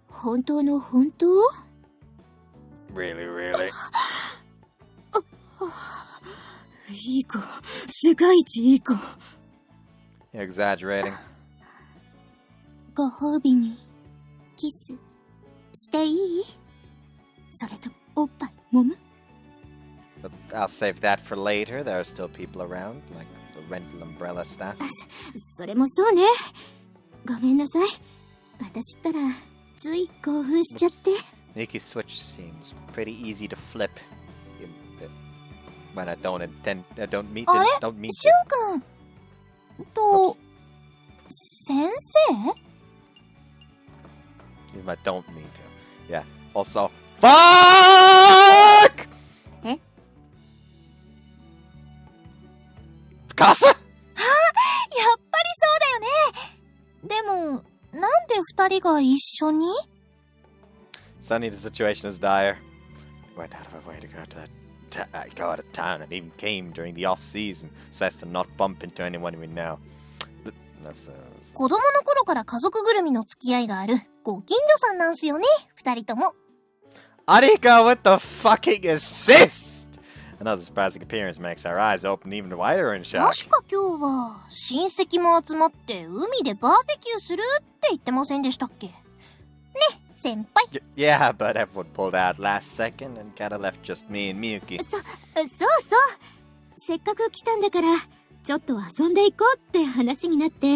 C: 本当の本当？
A: Really, really.
C: いい子。世界一いい子。
A: You're exaggerating.
C: ご褒美にキスしていい？それともおっぱい揉む？
A: I'll save that for later. There are still people around, like the rental umbrella staff.
C: それもそうね。ごめんなさい。私ったら、つい興奮しちゃって。
A: Miyuki's switch seems pretty easy to flip. When I don't mean
B: あれ
A: to. Don't mean
B: しゅ
A: to.
B: んくんと、先生
A: If I don't mean to. Yeah. Also, fuck!
B: え
A: Casa?
B: やっぱりそうだよね。でも、なんで二人が一緒に
A: Suddenly the situation is dire. Went out of our way to go out of town and even came during the off season so as to not bump into anyone we know. This is...
B: 子供の頃から家族ぐるみの付き合いがあるご近所さんなんすよね、二人とも。
A: Arika with the fucking assist! Another surprising appearance makes our eyes open even wider in shock.
B: 確か今日は親戚も集まって海でバーベキューするって言ってませんでしたっけね、先輩。
A: Yeah, but everyone pulled out last second and kinda left just me and Miyuki.
C: そうそう。せっかく来たんだから、ちょっと遊んでいこうって話になって。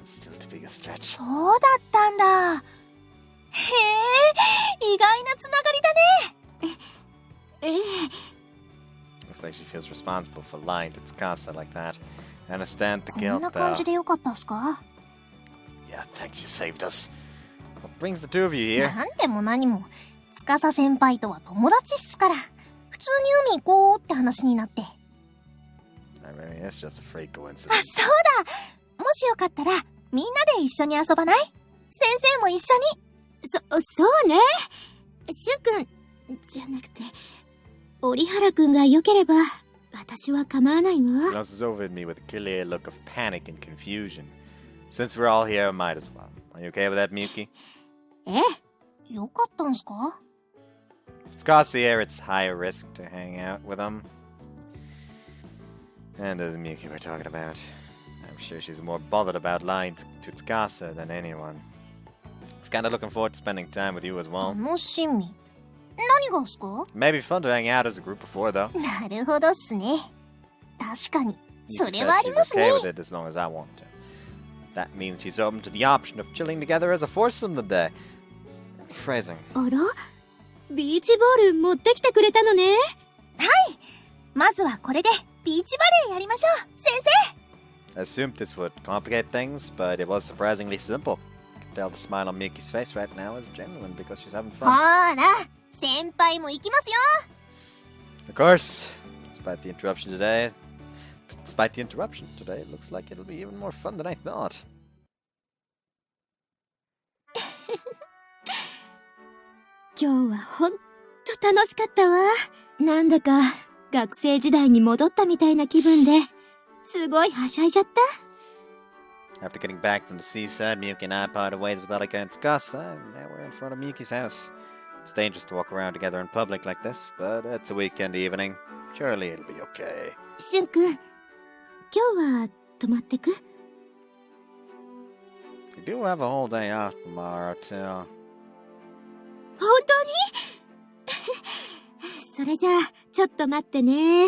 A: Still too big a stretch.
B: そうだったんだ。へえ、意外なつながりだね。
A: Looks like she feels responsible for lying to Tsukasa like that. I understand the
B: こん
A: guilt
B: な感じ
A: though.
B: でよかったっすか
A: Yeah, thanks you saved us. What brings the two of you here?
B: なんでも何も、司先輩とは友達っすから。普通に海行こうって話になって。
A: I mean, it's just a freak
B: あ、
A: coincidence.
B: そうだ。もしよかったら、みんなで一緒に遊ばない？先生も一緒に。
C: そうね。しゅんくん、じゃなくて、折原くんが良ければ、私は構わないわ。
A: Glances over at me with a clear look of panic and confusion. Since we're all here, I might as well. Are you okay with that, Miyuki?
B: え、よかったんすか？
A: Tsukasa here, it's higher risk to hang out with him. And there's Miyuki we're talking about. I'm sure she's more bothered about lying to Tsukasa than anyone. It's kinda looking forward to spending time with you as well.
B: 楽しみ。何がっすか？
A: Maybe fun to hang out as a group before, though.
B: なるほどっすね。確かに。
A: Miyuki
B: それ
A: said
B: はあり
A: she's
B: ますね。
A: okay with it as long as I want to. That means she's open to the option of chilling together as a foursome today. Phrasing.
C: あら？ビーチボール持ってきてくれたのね。
B: まずはこれでビーチバレーやりましょう、先
A: I assumed this would complicate things, but it was surprisingly simple. I can tell the smile on Miyuki's face right now is genuine because she's having
B: 生。
A: fun.
B: ほーら、先輩も行きますよ。
A: Of course, despite the interruption today, it looks like it'll be even more fun than I thought.
C: 今日はほんと楽しかったわ。なんだか学生時代に戻ったみたいな気分で、すごいはしゃいじゃった。
A: After getting back from the seaside, Miyuki and I parted ways with Arika and Tsukasa, and now we're in front of Miyuki's house. It's dangerous to walk around together in public like this, but it's a weekend evening. Surely it'll be okay.
C: しゅんくん、今日は泊まってく？
A: We do have a whole day off tomorrow, too.
C: 本当に？それじゃあ、ちょっっと待ってね。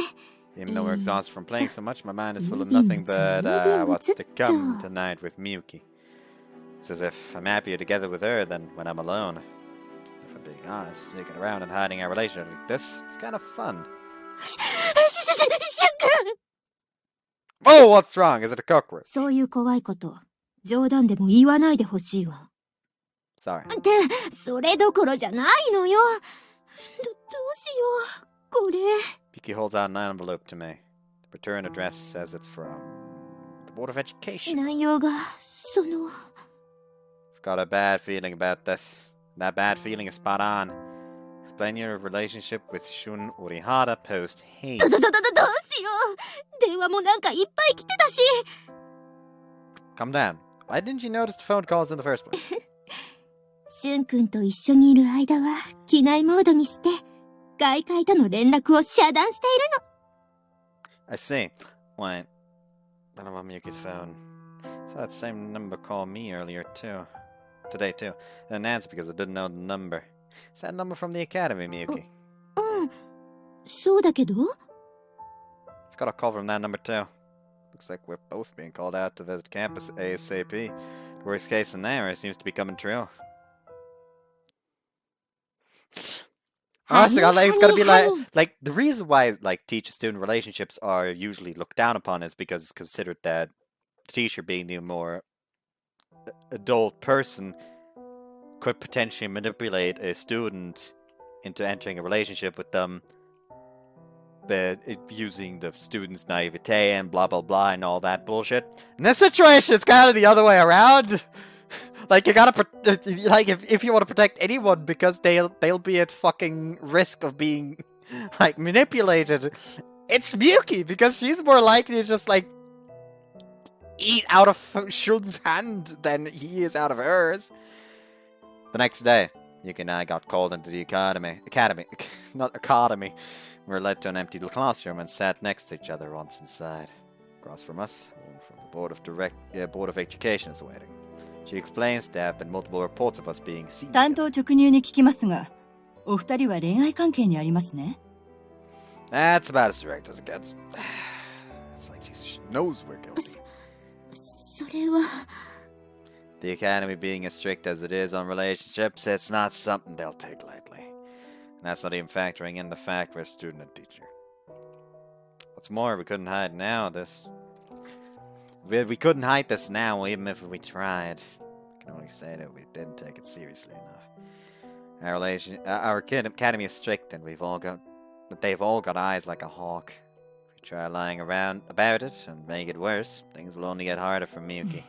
A: Even though we're exhausted from playing so much, my mind is full of nothing but what's to come tonight with Miyuki. It's as if I'm happier together with her than when I'm alone. If I'm being honest, sneaking around and hiding our relationship like this, it's kind of fun. Oh, what's wrong? Is it a cockroach?
C: そういう怖いこと、冗談でも言わないでほしいわ。
A: Sorry.
C: って、それどころじゃないのよ。どうしよう、これ。
A: Miyuki holds out an envelope to me. The return address says it's from the Board of Education.
C: 内容が、
A: I've got a bad feeling about this. That bad feeling is spot on. Explain your relationship with Shun Urihara post haste.
C: どうしよう。電話もなんかいっぱい来てたし。
A: Calm down. Why didn't you notice the phone calls in the first place?
C: しゅんくんと一緒にいる間は機内モードにして、外界との連絡を遮断しているの。
A: I see. Wait. I don't want Miyuki's phone. I saw that same number call me earlier too. Today too. I didn't answer because I didn't know the number. It's that number from the academy, Miyuki.
C: うん、そうだけど
A: I've got a call from that number too. Looks like we're both being called out to visit campus ASAP. The worst case scenario seems to be coming true. Honestly, like, it's gonna be like the reason why like teacher-student relationships are usually looked down upon is because it's considered that the teacher, being the more adult person, could potentially manipulate a student into entering a relationship with them, but using the student's naivete and blah blah blah and all that bullshit. In this situation, it's kind of the other way around. Like, you gotta like, if you want to protect anyone because they'll be at fucking risk of being like manipulated, it's Miyuki, because she's more likely to just like eat out of Shun's hand than he is out of hers. The next day, Yuki and I got called into the academy, not academy. We were led to an empty classroom and sat next to each other once inside. Across from us, one from the Board of Education is waiting. She explains there have been multiple reports of us being seen.
D: 単刀直入に聞きますが、お二人は恋愛関係にありますね。
A: That's about as direct as it gets. It's like she knows we're guilty.
C: それは
A: The academy being as strict as it is on relationships, it's not something they'll take lightly. And that's not even factoring in the fact we're a student and teacher. What's more, we couldn't hide now we couldn't hide this now, even if we tried. I can only say that we didn't take it seriously enough. Our academy is strict, and they've all got eyes like a hawk. If we try lying around about it and make it worse, things will only get harder for Miyuki.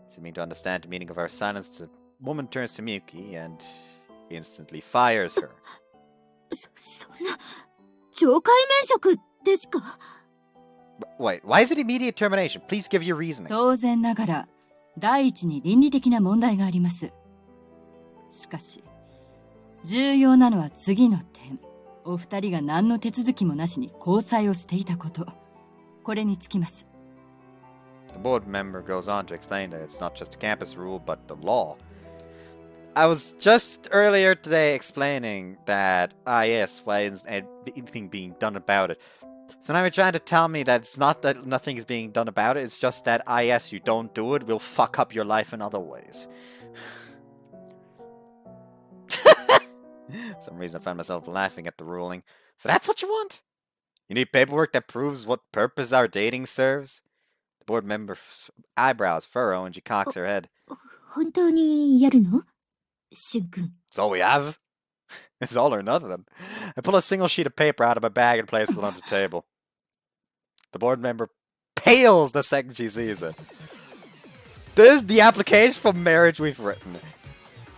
A: Seeming to understand the meaning of our silence, the woman turns to Miyuki and instantly fires her.
C: そんな懲戒免職ですか
A: Wait, why is it immediate termination? Please give your reasoning.
D: 当然ながら、第一に倫理的な問題があります。しかし、重要なのは次の点。お二人が何の手続きもなしに交際をしていたこと。これにつきます。
A: The board member goes on to explain that it's not just a campus rule, but the law. I was just earlier today explaining that, yes, why isn't anything being done about it? So now you're trying to tell me that it's not that nothing is being done about it, it's just that, yes, you don't do it, will fuck up your life in other ways. For some reason I found myself laughing at the ruling. So that's what you want? You need paperwork that proves what purpose our dating serves? The board member's eyebrows furrow and she cocks her head.
C: 本当にやるのシュン君
A: That's all we have? It's all or nothing. I pull a single sheet of paper out of my bag and place it on the table. The board member pales the second she sees it. This is the application for marriage we've written.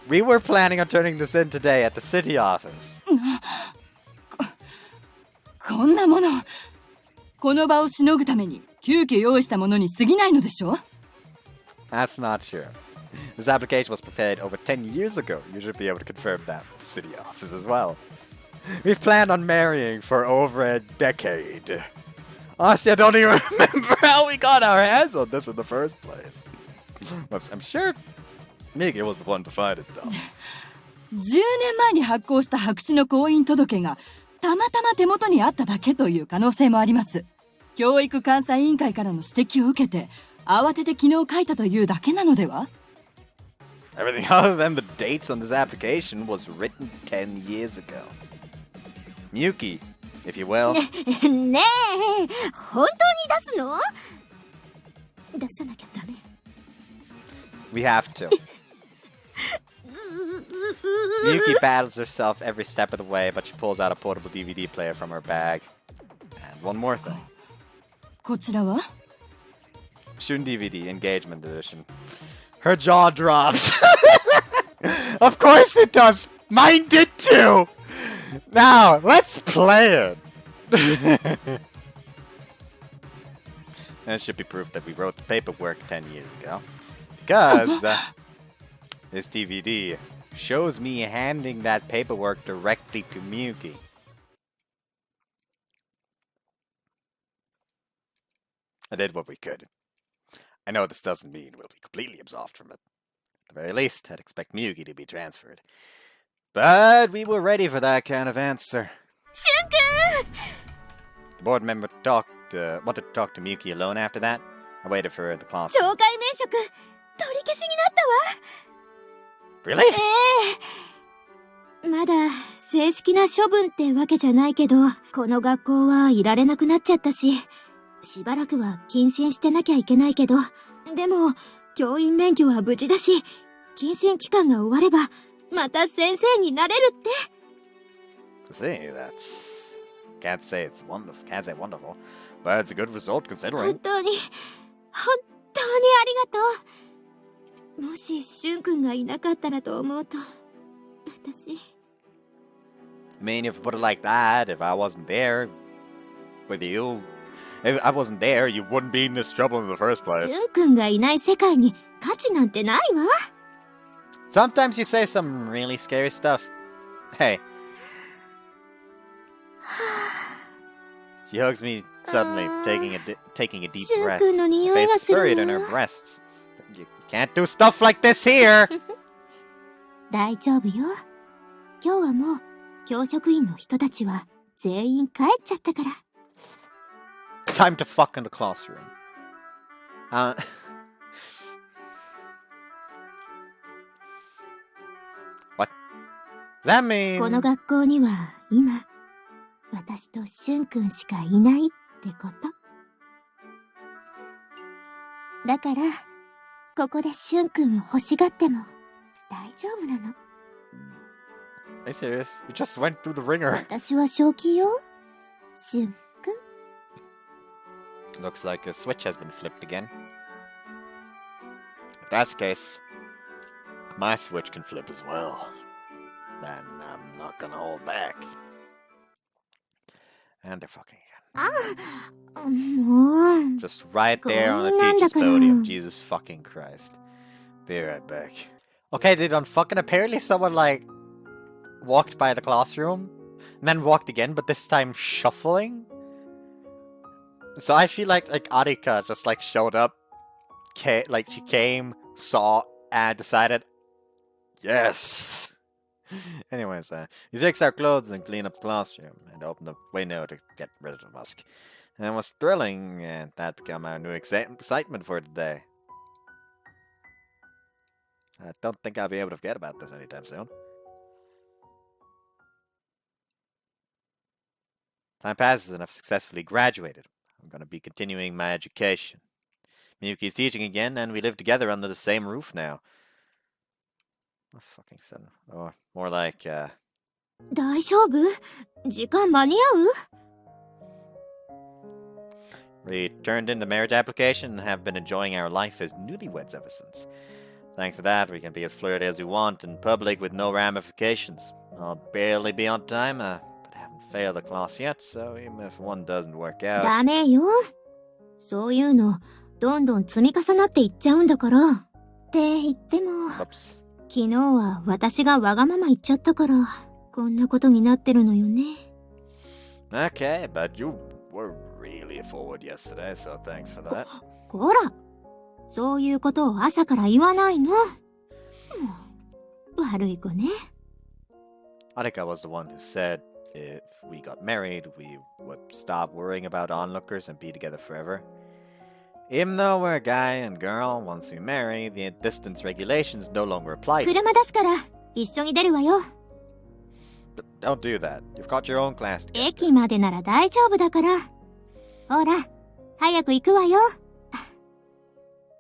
A: We were planning on turning this in today at the city office.
D: こんなもの、この場をしのぐために急遽用意したものに過ぎないのでしょ
A: That's not true. This application was prepared over 10 years ago. You should be able to confirm that with the city office as well. We've planned on marrying for over a decade. Honestly, I don't even remember how we got our hands on this in the first place. I'm sure Miyuki was the one to find it, though.
D: 10年前に発行した白紙の婚姻届がたまたま手元にあっただけという可能性もあります。教育監査委員会からの指摘を受けて慌てて昨日書いたというだけなのでは
A: Everything other than the dates on this application was written 10 years ago. Miyuki, if you will.
C: ねえ本当に出すの出さなきゃダメ
A: We have to. Miyuki battles herself every step of the way, but she pulls out a portable DVD player from her bag. And one more thing.
D: こちらは
A: Shun DVD Engagement Edition. Her jaw drops. Of course it does. Mine did too. Now, let's play it. And it should be proof that we wrote the paperwork 10 years ago. Because this DVD shows me handing that paperwork directly to Miyuki. I did what we could. I know this doesn't mean we'll be completely absolved from it. At the very least, I'd expect Miyuki to be transferred. But we were ready for that kind of answer.
C: しゅんくん
A: The board member wanted to talk to Miyuki alone after that. I waited for her in the class.
C: 懲戒免職取り消しになったわ。
A: Really?
C: まだ正式な処分ってわけじゃないけど、この学校はいられなくなっちゃったし、しばらくは謹慎してなきゃいけないけど、でも教員免許は無事だし、謹慎期間が終わればまた先生になれるって。
A: See, that's... Can't say it's wonderful, can't say wonderful, but it's a good result
C: 本
A: considering.
C: 当にありがとう。もししゅんくんがいなかったらと思うと、私
A: I mean, if you put it like that, if I wasn't there with you, if I wasn't there, you wouldn't be in this trouble in the first
C: し
A: place.
C: ゅんくんがいない世界に価値なんてないわ。
A: Sometimes you say some really scary stuff. Hey. She hugs me suddenly, taking a deep
C: しゅん
A: breath.
C: くんの
A: Her
C: 匂い
A: face
C: が
A: is
C: する
A: buried in her
C: わ。
A: breasts. You can't do stuff like this here!
C: 大丈夫よ。今日はもう教職員の人たちは全員帰っちゃったから。
A: Time to fuck in the classroom. What? Does that mean...
C: この学校には今、私としゅんくんしかいないってこと。だから、ここでしゅんくんを欲しがっても大丈夫なの。
A: Are you serious? You just went through the ringer.
C: 私は正気よ。しゅんくん。
A: Looks like a switch has been flipped again. If that's the case, my switch can flip as well. Then I'm not gonna hold back. And they're fucking again.
C: もう。
A: Just right there on the
C: 強引なんだ
A: teacher's
C: から。
A: podium. Jesus fucking Christ. Be right back. Okay, they done fucking. Apparently someone like walked by the classroom and then walked again, but this time shuffling. So I feel like Arika just like showed up, like she came, saw, and decided, yes. Anyways, we fixed our clothes and cleaned up the classroom and opened the window to get rid of the musk. And it was thrilling, and that became our new excitement for today. I don't think I'll be able to forget about this anytime soon. Time passes and I've successfully graduated. I'm going to be continuing my education. Miyuki's teaching again, and we live together under the same roof now. That's fucking son. Or more like,
C: 大丈夫？時間間に合う？
A: we turned in the marriage application and have been enjoying our life as newlyweds ever since. Thanks to that, we can be as flirty as we want in public with no ramifications. I'll barely be on time, but I haven't failed the class yet, so even if one doesn't work out...
C: ダメよ。そういうの、どんどん積み重なっていっちゃうんだから。って言っても、
A: Oops.
C: 昨日は私がわがまま言っちゃったから、こんなことになってるのよね。
A: Okay, but you were really forward yesterday, so thanks for that.
C: こら、そういうことを朝から言わないの。悪い子ね。
A: Arika was the one who said if we got married, we would stop worrying about onlookers and be together forever. Even though we're a guy and girl, once we marry, the distance regulations no longer apply.
C: 車出すから、一緒に出るわよ。
A: But don't do that. You've got your own class to get
C: 駅までなら大丈夫だから。ほら、早く行くわよ。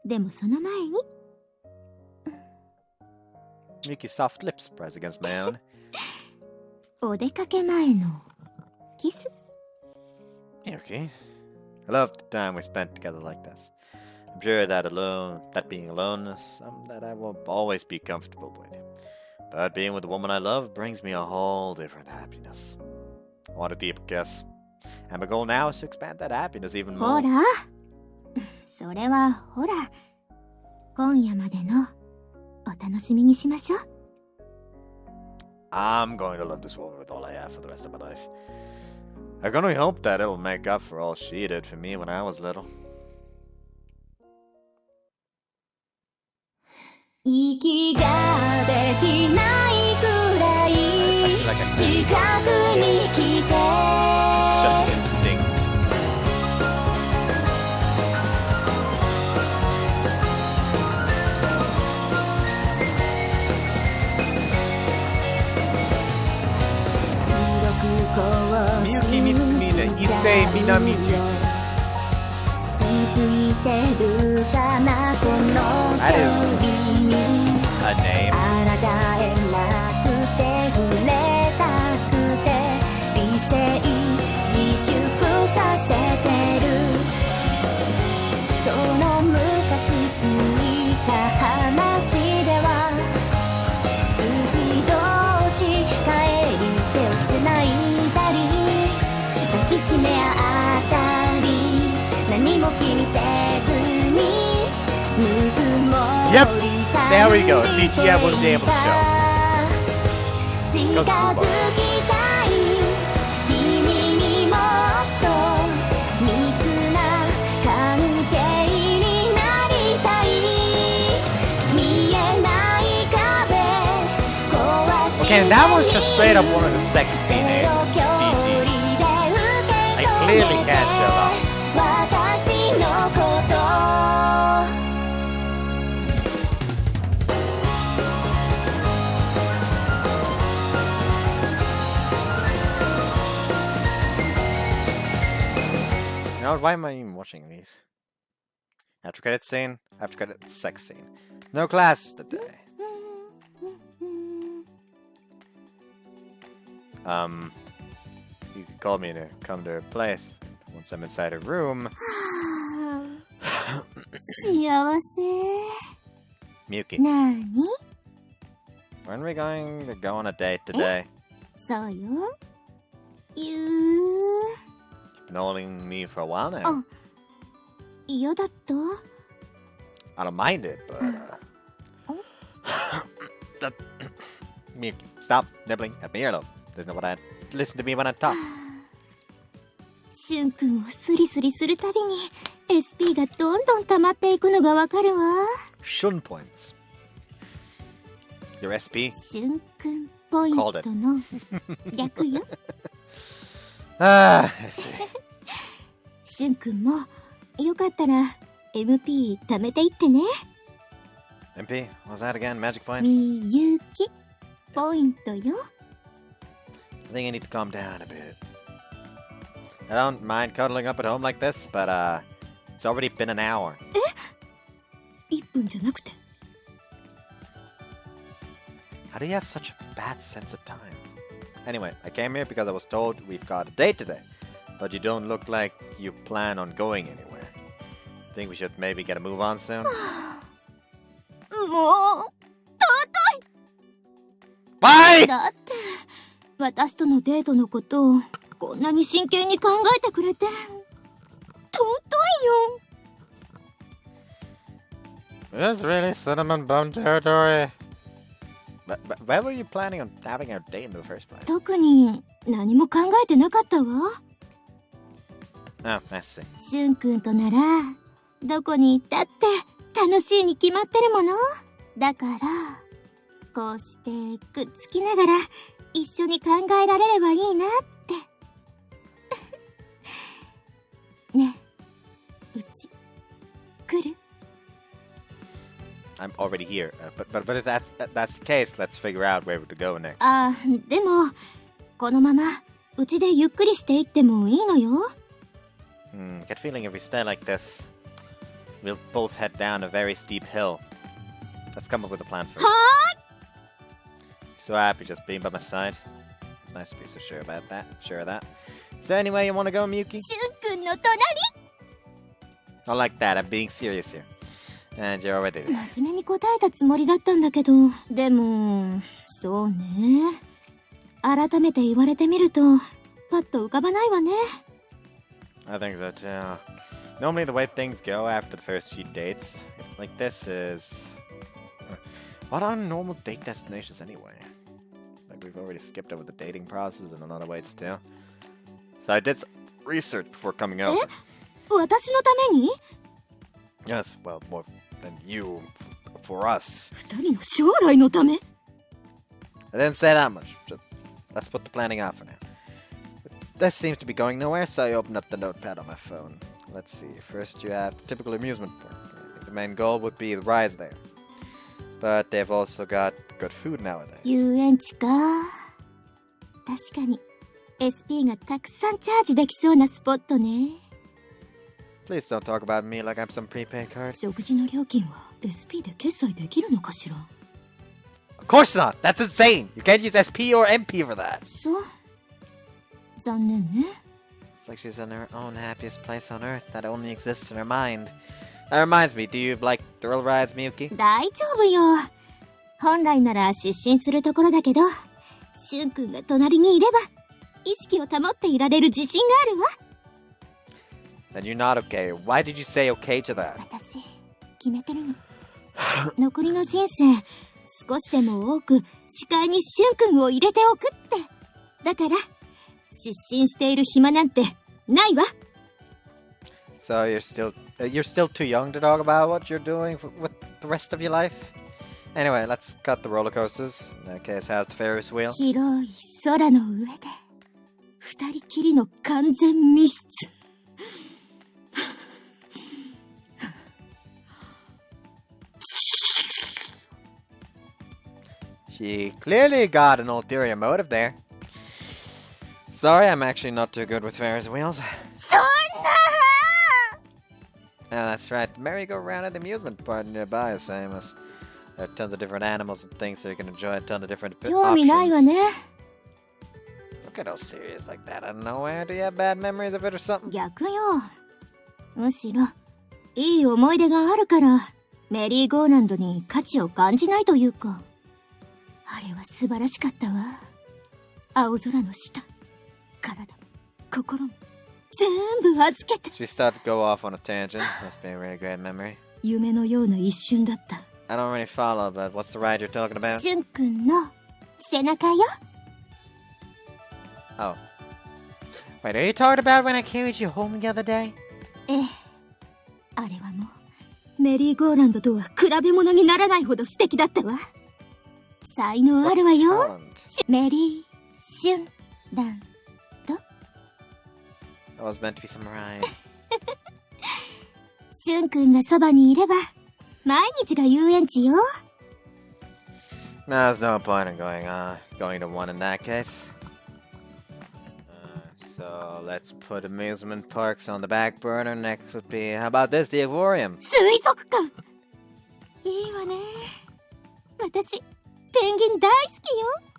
C: でもその前に。
A: Miyuki's soft lips press against my own.
C: お出かけ前のキス。
A: Miyuki, I love the time we spent together like this. I'm sure that being alone is something that I will always be comfortable with. But being with the woman I love brings me a whole different happiness. I want a deeper kiss. And my goal now is to expand that happiness even
C: ほ
A: more.
C: ら、それはほら、今夜までのお楽しみにしましょう。
A: I'm going to love this woman with all I have for the rest of my life. I can only hope that it'll make up for all she did for me when I was little.
C: 息ができないくらい
A: just instinct. Miyuki Mitsumine Issei Minami-juji. That is a name. Yep, there we go. CGI was able to show. Goes to the okay, and that was just straight up one of the sex scene CGs. I clearly can't show off. You know, why am I even watching these? After credit scene, after credit sex scene. No classes today. You could call me to come to her place once I'm inside her room. Miyuki, when are we going to go on a date today? You've been holding me for a while now. I don't mind it, but Miyuki, stop nibbling at my earlobe. There's no one to listen to me when I talk.
C: シュン君をスリスリするたびに SP がどんどん溜まっていくのがわかるわ。
A: Shun points. Your SP?
C: シュン君ポイントの略よ。
A: Ah, I see.
C: シュン君もよかったら MP 貯めていってね。
A: MP? What was that again? Magic points?
C: みゆきポイントよ。
A: I think I need to calm down a bit. I don't mind cuddling up at home like this, but it's already been an hour.
C: 1分じゃなくて。
A: How do you have such a bad sense of time? Anyway, I came here because I was told we've got a date today, but you don't look like you plan on going anywhere. Think we should maybe get a move on soon?
C: もう
A: Bye!
C: だって私とのデートのことをこんなに真剣に考えてくれて尊いよ。
A: This is really cinnamon bun territory. But where were you planning on having our date in the first place?
C: 特に何も考えてなかったわ。
A: Oh, I see.
C: しゅんくんとならどこに行ったって楽しいに決まってるもの。だからこうしてくっつきながら一緒に考えられればいいなってねえ、うち来る？
A: I'm already here, but if that's the case, let's figure out where to go next.
C: あ、でもこのままうちでゆっくりしていってもいいのよ。
A: Get feeling if we stay like this, we'll both head down a very steep hill. Let's come up with a plan first. So happy just being by my side. It's nice to be so sure about that. Sure of that. Is there any way you want to go, Miyuki?
C: しゅんくんの隣。
A: I like that. I'm being serious here. And you're already there.
C: 真面目に答えたつもりだったんだけど、でもそうね。改めて言われてみるとパッと浮かばないわね。
A: I think so too. Normally the way things go after the first few dates like this is... What are normal date destinations anyway? Like we've already skipped over the dating process and another way still. So I did some research before coming over.
C: 私のために？
A: Yes, well, more than you, for us.
C: 二人の将来のため？
A: I didn't say that much. Just let's put the planning off for now. This seems to be going nowhere, so I opened up the notepad on my phone. Let's see. First, you have the typical amusement park. I think the main goal would be the rides there. But they've also got good food nowadays.
C: 遊園地か。確かに SP がたくさんチャージできそうなスポットね。
A: Please don't talk about me like I'm some prepaid card.
C: 食事の料金は SP で決済できるのかしら。
A: Of course not! That's insane! You can't use SP or MP for that!
C: そう。残念ね。
A: It's like she's in her own happiest place on earth that only exists in her mind. That reminds me, do you like thrill rides, Miyuki?
C: 大丈夫よ。本来なら失神するところだけど、しゅんくんが隣にいれば、意識を保っていられる自信があるわ。
A: Then you're not okay. Why did you say okay to that?
C: 私、決めてるの。残りの人生、少しでも多く視界にしゅんくんを入れておくって。だから、失神している暇なんてないわ。
A: So you're still too young to talk about what you're doing with the rest of your life? Anyway, let's cut the roller coasters. In that case, how's the Ferris wheel?
C: 広い空の上で、二人きりの完全密室。
A: She clearly got an ulterior motive there. Sorry, I'm actually not too good with Ferris wheels.
C: そんな
A: Oh, that's right. The merry-go-round at the amusement park nearby is famous. There are tons of different animals and things, so you can enjoy a ton of different
C: 興味ないわ
A: options.
C: ね。
A: Don't get all serious like that out of nowhere. Do you have bad memories of it or something?
C: 逆よ。むしろ、いい思い出があるから、メリーゴーランドに価値を感じないというか。あれは素晴らしかったわ。青空の下、体も心も全部預けて。
A: She started to go off on a tangent. Must be a really great memory.
C: 夢のような一瞬だった。
A: I don't really follow, but what's the ride you're talking about?
C: しゅんくんの背中よ。
A: Oh. Wait, are you talking about when I carried you home the other day?
C: ええ。あれはもう、メリーゴーランドとは比べ物にならないほど素敵だったわ。才能あるわよ。メリー、シュン、ランド。
A: That was meant to be some rhyme.
C: しゅんくんがそばにいれば、毎日が遊園地よ。
A: No, there's no point in going to one in that case. So let's put amusement parks on the back burner. Next would be, how about this, the aquarium?
C: 水族館。いいわね。私、ペンギン大好きよ。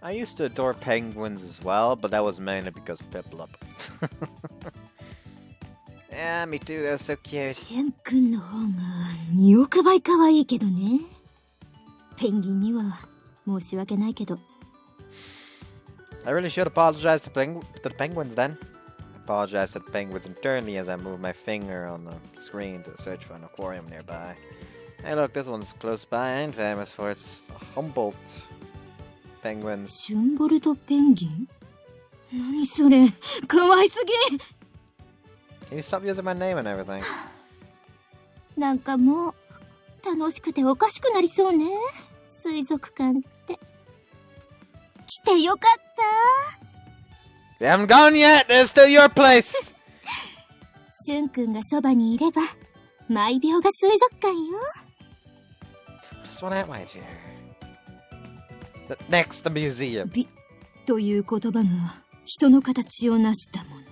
A: I used to adore penguins as well, but that was mainly because Piplup. Yeah, me too, they're so cute.
C: しゅんくんの方が2億倍可愛いけどね。ペンギンには申し訳ないけど。
A: I really should apologize to the penguins then. I apologize to the penguins internally as I move my finger on the screen to search for an aquarium nearby. Hey look, this one's close by and famous for its Humboldt penguins.
C: シュンボルトペンギン？何それ？可愛すぎ！
A: Can you stop using my name and everything?
C: なんかもう楽しくておかしくなりそうね。水族館って。来てよかった。
A: You haven't gone yet! It's still your place!
C: しゅんくんがそばにいれば、毎秒が水族館よ。
A: Just one at my chair. Next, the museum.
C: 美という言葉が人の形を成したもの。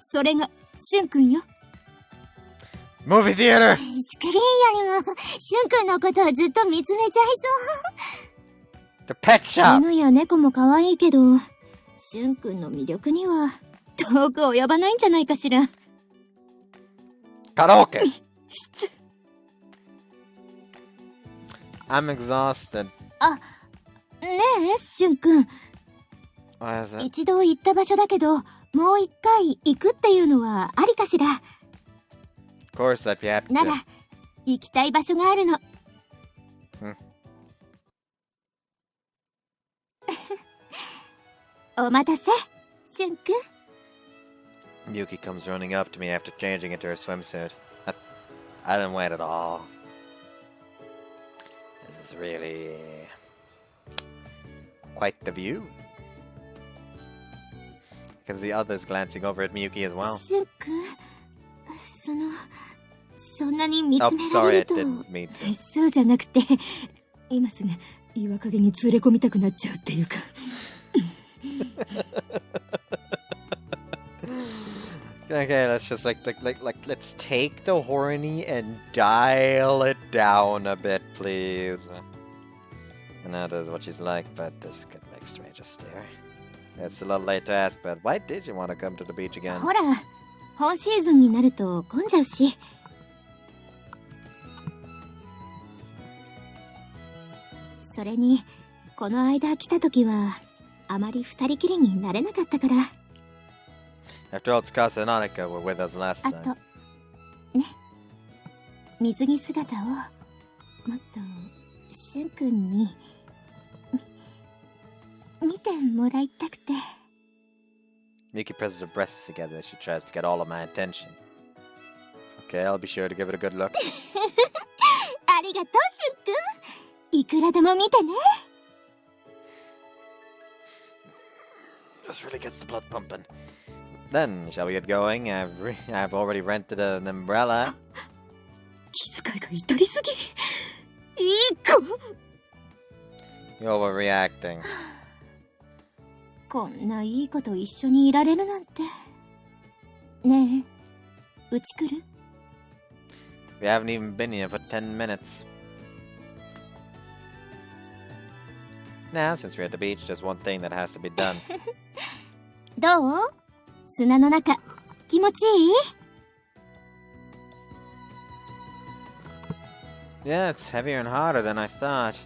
C: それがしゅんくんよ。
A: Movie theater!
C: スクリーンよりも、しゅんくんのことをずっと見つめちゃいそう。
A: The pet shop!
C: 犬や猫も可愛いけど、しゅんくんの魅力には遠く及ばないんじゃないかしら。
A: Karaoke!
C: 失
A: I'm exhausted.
C: ねえ、しゅんくん。
A: What is it?
C: 一度行った場所だけど、もう一回行くっていうのはありかしら。
A: Of course, I'd be happy
C: な
A: to.
C: ら、行きたい場所があるの。お待たせ、しゅんくん。
A: Yuki comes running up to me after changing into her swimsuit. I didn't wait at all. This is really quite the view. I can see others glancing over at Miyuki as well.
C: シュン君、そんなに見つ
A: Oh,
C: めら
A: sorry,
C: れ
A: I
C: ると
A: didn't mean to.
C: そうじゃなくて、今すぐ岩陰に連れ込みたくなっちゃうっていうか。
A: Okay, let's just let's take the horny and dial it down a bit, please. I know that's what she's like, but this could make strangers stare. It's a little late to ask, but why did you want to come to the beach again?
C: ほら、本シーズンになると混んじゃうし。それに、この間来た時は、あまり二人きりになれなかったから。
A: After all, Tsukasa and Anika were with us last
C: あ
A: time.
C: と、ね。水着姿を、もっと、しゅんくんに、見てもらいたくて。
A: Miyuki presses her breasts together as she tries to get all of my attention. Okay, I'll be sure to give it a good look.
C: ありがとう、しゅんくん。いくらでも見てね。
A: This really gets the blood pumping. Then, shall we get going? I've already rented an umbrella.
C: 気遣いが至りすぎ。いい子。
A: You're overreacting.
C: こんないい子と一緒にいられるなんて。ねえ、うち来る？
A: We haven't even been here for 10 minutes. Now, since we're at the beach, there's one thing that has to be done.
C: どう？砂の中、気持ちいい？
A: Yeah, it's heavier and harder than I thought.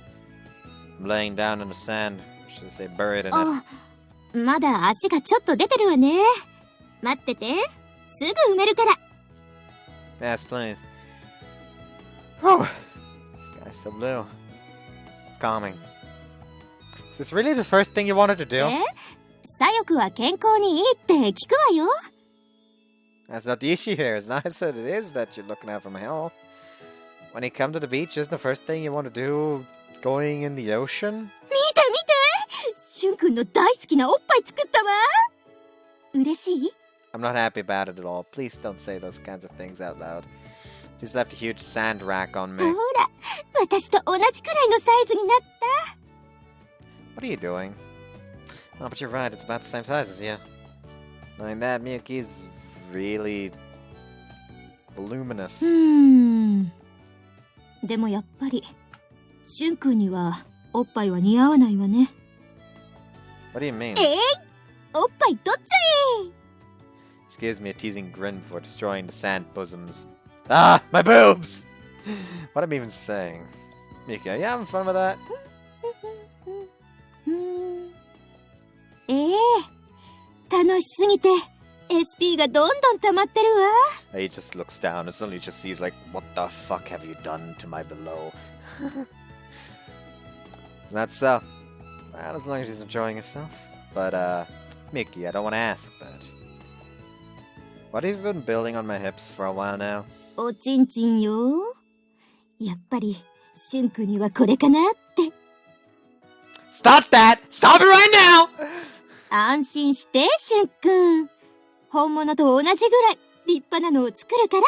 A: I'm laying down in the sand. Should I say buried in it?
C: あ、まだ足がちょっと出てるわね。待ってて、すぐ埋めるから。
A: Yes, please. Whew. This sky's so blue. It's calming. Is this really the first thing you wanted to do?
C: 左翼は健康にいいって聞くわよ。
A: That's not the issue here. It's not said it is that you're looking out for my health. When you come to the beach, isn't the first thing you want to do going in the ocean?
C: 見て見て！しゅんくんの大好きなおっぱい作ったわ。嬉しい？
A: I'm not happy about it at all. Please don't say those kinds of things out loud. She's left a huge sand rack on
C: ほ
A: me.
C: ら、私と同じくらいのサイズになった。
A: What are you doing? Oh, but you're right. It's about the same size as you. Knowing that, Miyuki's really voluminous.
C: でもやっぱり、しゅんくんにはおっぱいは似合わないわね。
A: What do you mean?
C: おっぱい取っちゃえ！
A: She gives me a teasing grin before destroying the sand bosoms. Ah, my boobs! What am I even saying? Miyuki, are you having fun with that?
C: 楽しすぎて SP がどんどん溜まってるわ。
A: He just looks down and suddenly just sees like, what the fuck have you done to my below? That's so. Well, as long as she's enjoying herself. But, Mickey, I don't want to ask, but... What have you been building on my hips for a while now?
C: おちんちんよ。やっぱり、しゅんくんにはこれかなって。
A: Stop that! Stop it right now!
C: 安心して、しゅんくん。本物と同じぐらい立派なのを作るか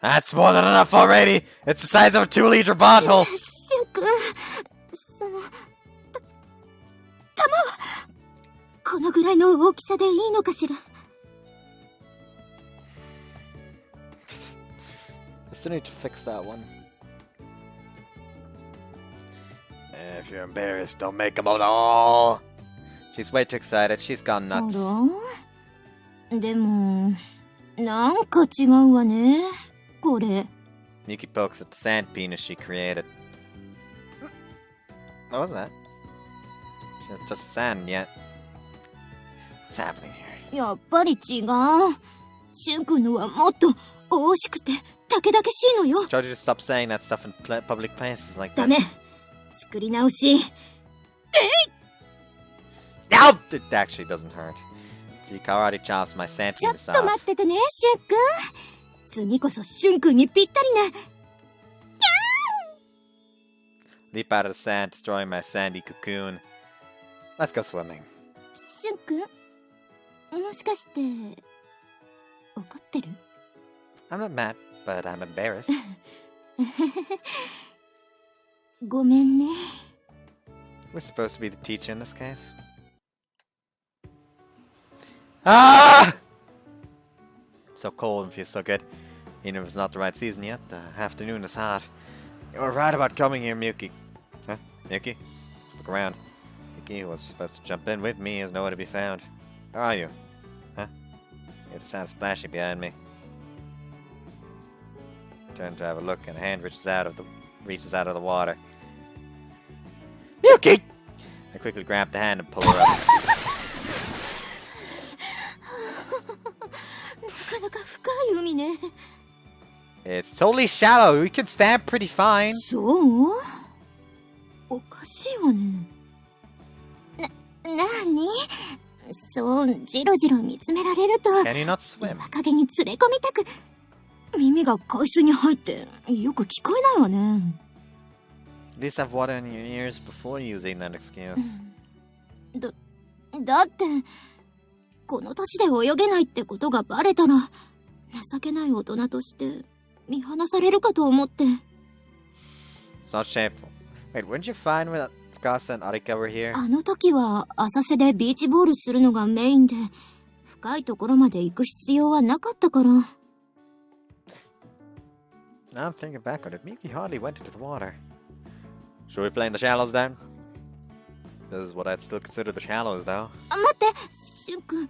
C: ら。
A: That's more than enough already! It's the size of a 2-liter bottle!
C: しゅんくん、玉は、このぐらいの大きさでいいのかしら。
A: I still need to fix that one. If you're embarrassed, don't make them at all! She's way too excited. She's gone
C: あ
A: nuts.
C: ら？でも、なんか違うわね。これ。
A: Miyuki pokes at the sand penis she created. What was that? She hasn't touched sand yet. What's happening here?
C: やっぱり違う。しゅんくんのはもっと大しくて竹々しいのよ。
A: Told you to stop saying that stuff in public places like
C: ダメ。
A: this.
C: 作り直し。
A: No! It actually doesn't hurt. She karate chops my sand
C: ちょっ
A: penis
C: と
A: off.
C: 待っててね、しゅんくん。次こそしゅんくんにぴったりな。
A: Leap out of the sand, destroying my sandy cocoon. Let's go swimming.
C: しゅんくん、もしかして怒ってる？
A: I'm not mad, but I'm embarrassed.
C: ごめんね。
A: We're supposed to be the teacher in this case. Ah! So cold and feels so good. Even if it's not the right season yet, the afternoon is hot. You were right about coming here, Miyuki. Huh? Miyuki? Look around. Miyuki, who was supposed to jump in with me, is nowhere to be found. Where are you? Huh? I hear the sound of splashing behind me. I turn to have a look, and a hand reaches out of the water. Miyuki! I quickly grab the hand and pull her up.
C: なかなか深い海ね。
A: It's totally shallow. We can stand pretty fine.
C: そう？おかしいわね。なに？そう、じろじろ見つめられると、
A: Can you not swim?
C: 岩陰に連れ込みたく。耳が海水に入ってよく聞こえないわね。
A: At least have water in your ears before using that excuse.
C: だって、この年で泳げないってことがバレたら、情けない大人として見放されるかと思って。
A: It's not shameful. Wait, weren't you fine when Tsukasa and Arika were here?
C: あの時は浅瀬でビーチボールするのがメインで、深いところまで行く必要はなかったから。
A: Now I'm thinking back on it. Miyuki hardly went into the water. Should we play in the shallows then? This is what I'd still consider the shallows, though.
C: 待って、しゅんくん、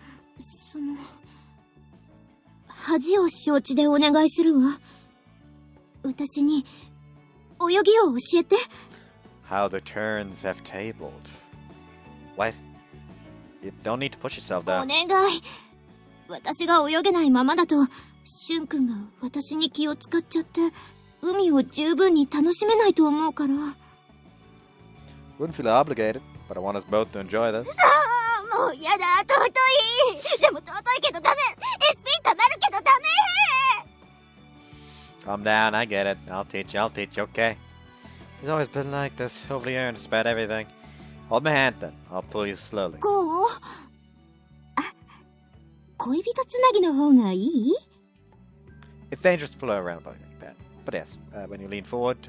C: 恥を承知でお願いするわ。私に泳ぎを教えて。
A: How the turns have tabled. What? You don't need to push yourself,
C: お
A: though.
C: 願い。私が泳げないままだと、しゅんくんが私に気を使っちゃって、海を十分に楽しめないと思うから。
A: Wouldn't feel obligated, but I want us both to enjoy this.
C: もうやだ、尊い。でも尊いけどダメ。SP 溜まるけどダメ。
A: Calm down, I get it. I'll teach you, okay? He's always been like this, overly earnest about everything. Hold my hand then. I'll pull you slowly.
C: こう？あ、恋人つなぎの方がいい？
A: It's dangerous to pull her around like that. But yes, when you lean forward,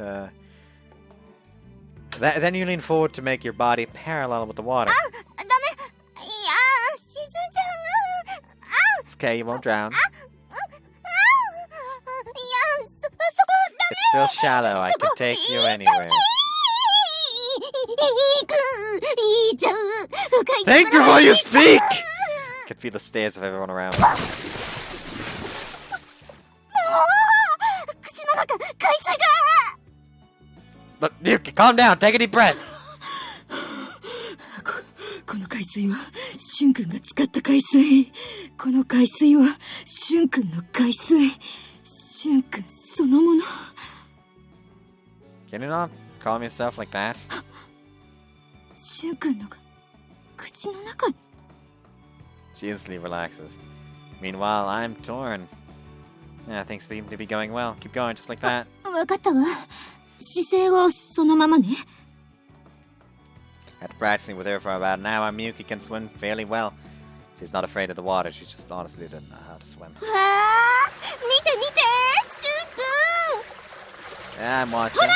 A: then you lean forward to make your body parallel with the water.
C: ダメ。いや、沈んじゃう。
A: It's okay, you won't drown.
C: いや、そこダメ。
A: It's still shallow, I can take you anywhere.
C: いいじゃん。深いところ
A: Think before you speak! I can feel the stares of everyone around me.
C: 口の中、海水が。
A: Look, Miyuki, calm down, take a deep breath.
D: この海水は、しゅんくんが使った海水。この海水は、しゅんくんの海水。しゅんくんそのもの。
A: Can you not calm yourself like that?
C: しゅんくんの口の中に。
A: She instantly relaxes. Meanwhile, I'm torn. Yeah, things seem to be going well. Keep going, just like that.
C: わかったわ。姿勢をそのままね。
A: After practicing with her for about an hour, Miyuki can swim fairly well. She's not afraid of the water, she just honestly didn't know how to swim.
C: わあ、見て見て、しゅんくん。
A: Yeah, I'm watching.
C: ほら、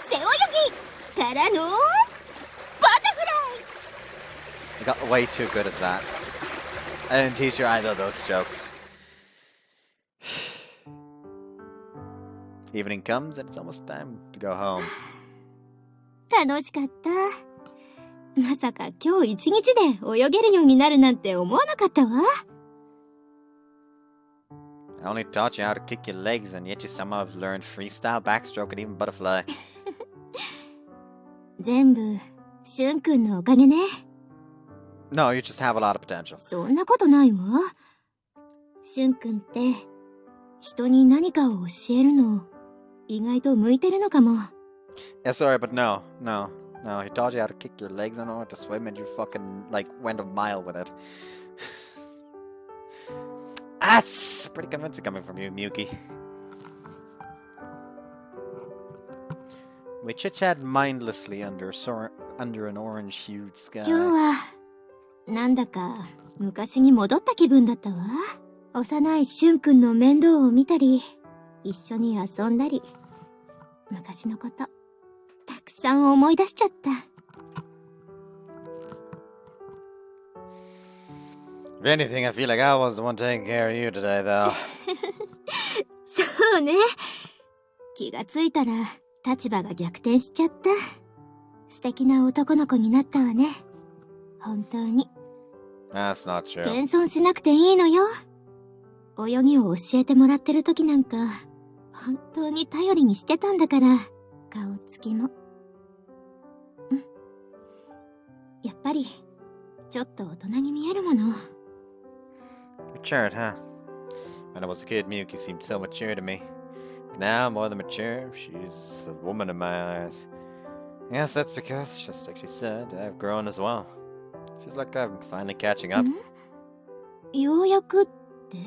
C: 背泳ぎからのバタフライ。
A: I got way too good at that. I didn't teach her either of those jokes. Evening comes and it's almost time to go home.
C: 楽しかった。まさか今日一日で泳げるようになるなんて思わなかったわ。
A: I only taught you how to kick your legs and yet you somehow have learned freestyle, backstroke, and even butterfly.
C: 全部、しゅんくんのおかげね。
A: No, you just have a lot of potential.
C: そんなことないわ。しゅんくんって、人に何かを教えるの、意外と向いてるのかも。
A: Yeah, sorry, but no. He taught you how to kick your legs and how to swim and you fucking, went a mile with it. That's pretty convincing coming from you, Miyuki. We chit-chat mindlessly under an orange-hued sky.
C: 今日は、なんだか昔に戻った気分だったわ。幼いしゅんくんの面倒を見たり、一緒に遊んだり、昔のこと、たくさん思い出しちゃった。
A: If anything, I feel like I was the one taking care of you today, though.
C: そうね。気がついたら立場が逆転しちゃった。素敵な男の子になったわね。本当に。
A: That's not true.
C: 謙遜しなくていいのよ。泳ぎを教えてもらってる時なんか、本当に頼りにしてたんだから、顔つきも。うん。やっぱり、ちょっと大人に見えるもの。
A: Matured, huh? When I was a kid, Miyuki seemed so mature to me. But now, more than mature, she's a woman in my eyes. Yes, that's because, just like she said, I've grown as well. Feels like I'm finally catching up.
C: ようやくって？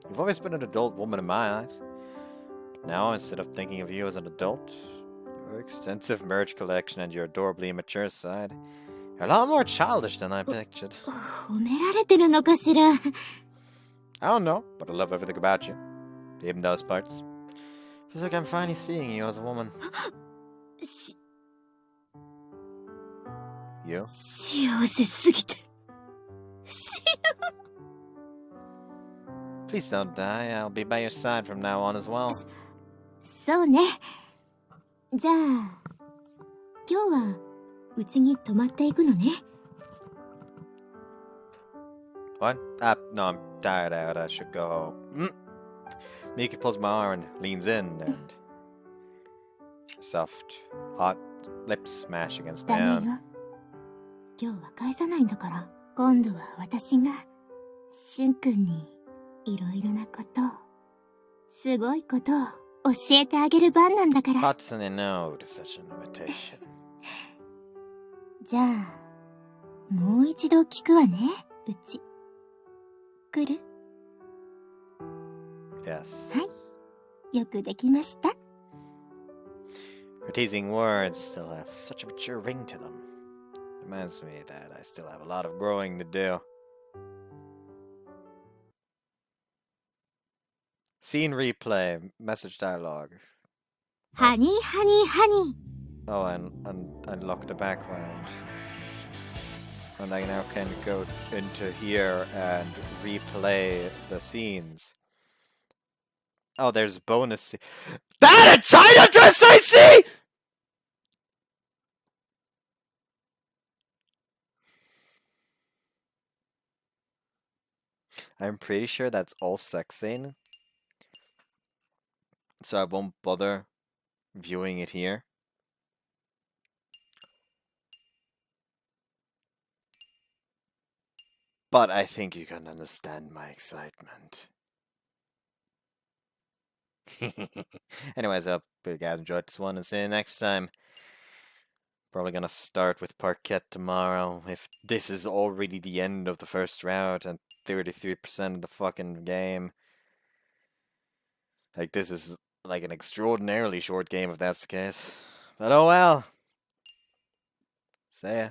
A: You've always been an adult woman in my eyes. But now, instead of thinking of you as an adult, your extensive merch collection and your adorably mature side are a lot more childish than I pictured.
C: 褒められてるのかしら。
A: I don't know, but I love everything about you. Even those parts. Feels like I'm finally seeing you as a woman. You?
C: 幸せすぎて。
A: Please don't die. I'll be by your side from now on as well.
C: そうね。じゃあ、今日はうちに泊まっていくのね。
A: What? No, I'm tired out. I should go home. Miki pulls my arm and leans in, and soft, hot lips smash against my
C: ダメ
A: own.
C: よ。今日は返さないんだから。今度は私が、しゅんくんにいろいろなことを、すごいことを教えてあげる番なんだから。
A: Hot to say no to such an invitation.
C: じゃあ、もう一度聞くわね、うち。来る？
A: Yes.
C: はい。よくできました。
A: Her teasing words still have such a mature ring to them. Reminds me that I still have a lot of growing to do. Scene replay, message dialogue.
C: ハニーハニーハニー。
A: Oh, and unlock the background. And I now can go into here and replay the scenes. Oh, there's bonus. That a China dress I see! I'm pretty sure that's all sex scene. So I won't bother viewing it here. But I think you can understand my excitement. Anyways, I hope you guys enjoyed this one and see you next time. Probably gonna start with Parquet tomorrow. If this is already the end of the first round and 33% of the fucking game. Like, this is like an extraordinarily short game if that's the case. But oh well. See ya.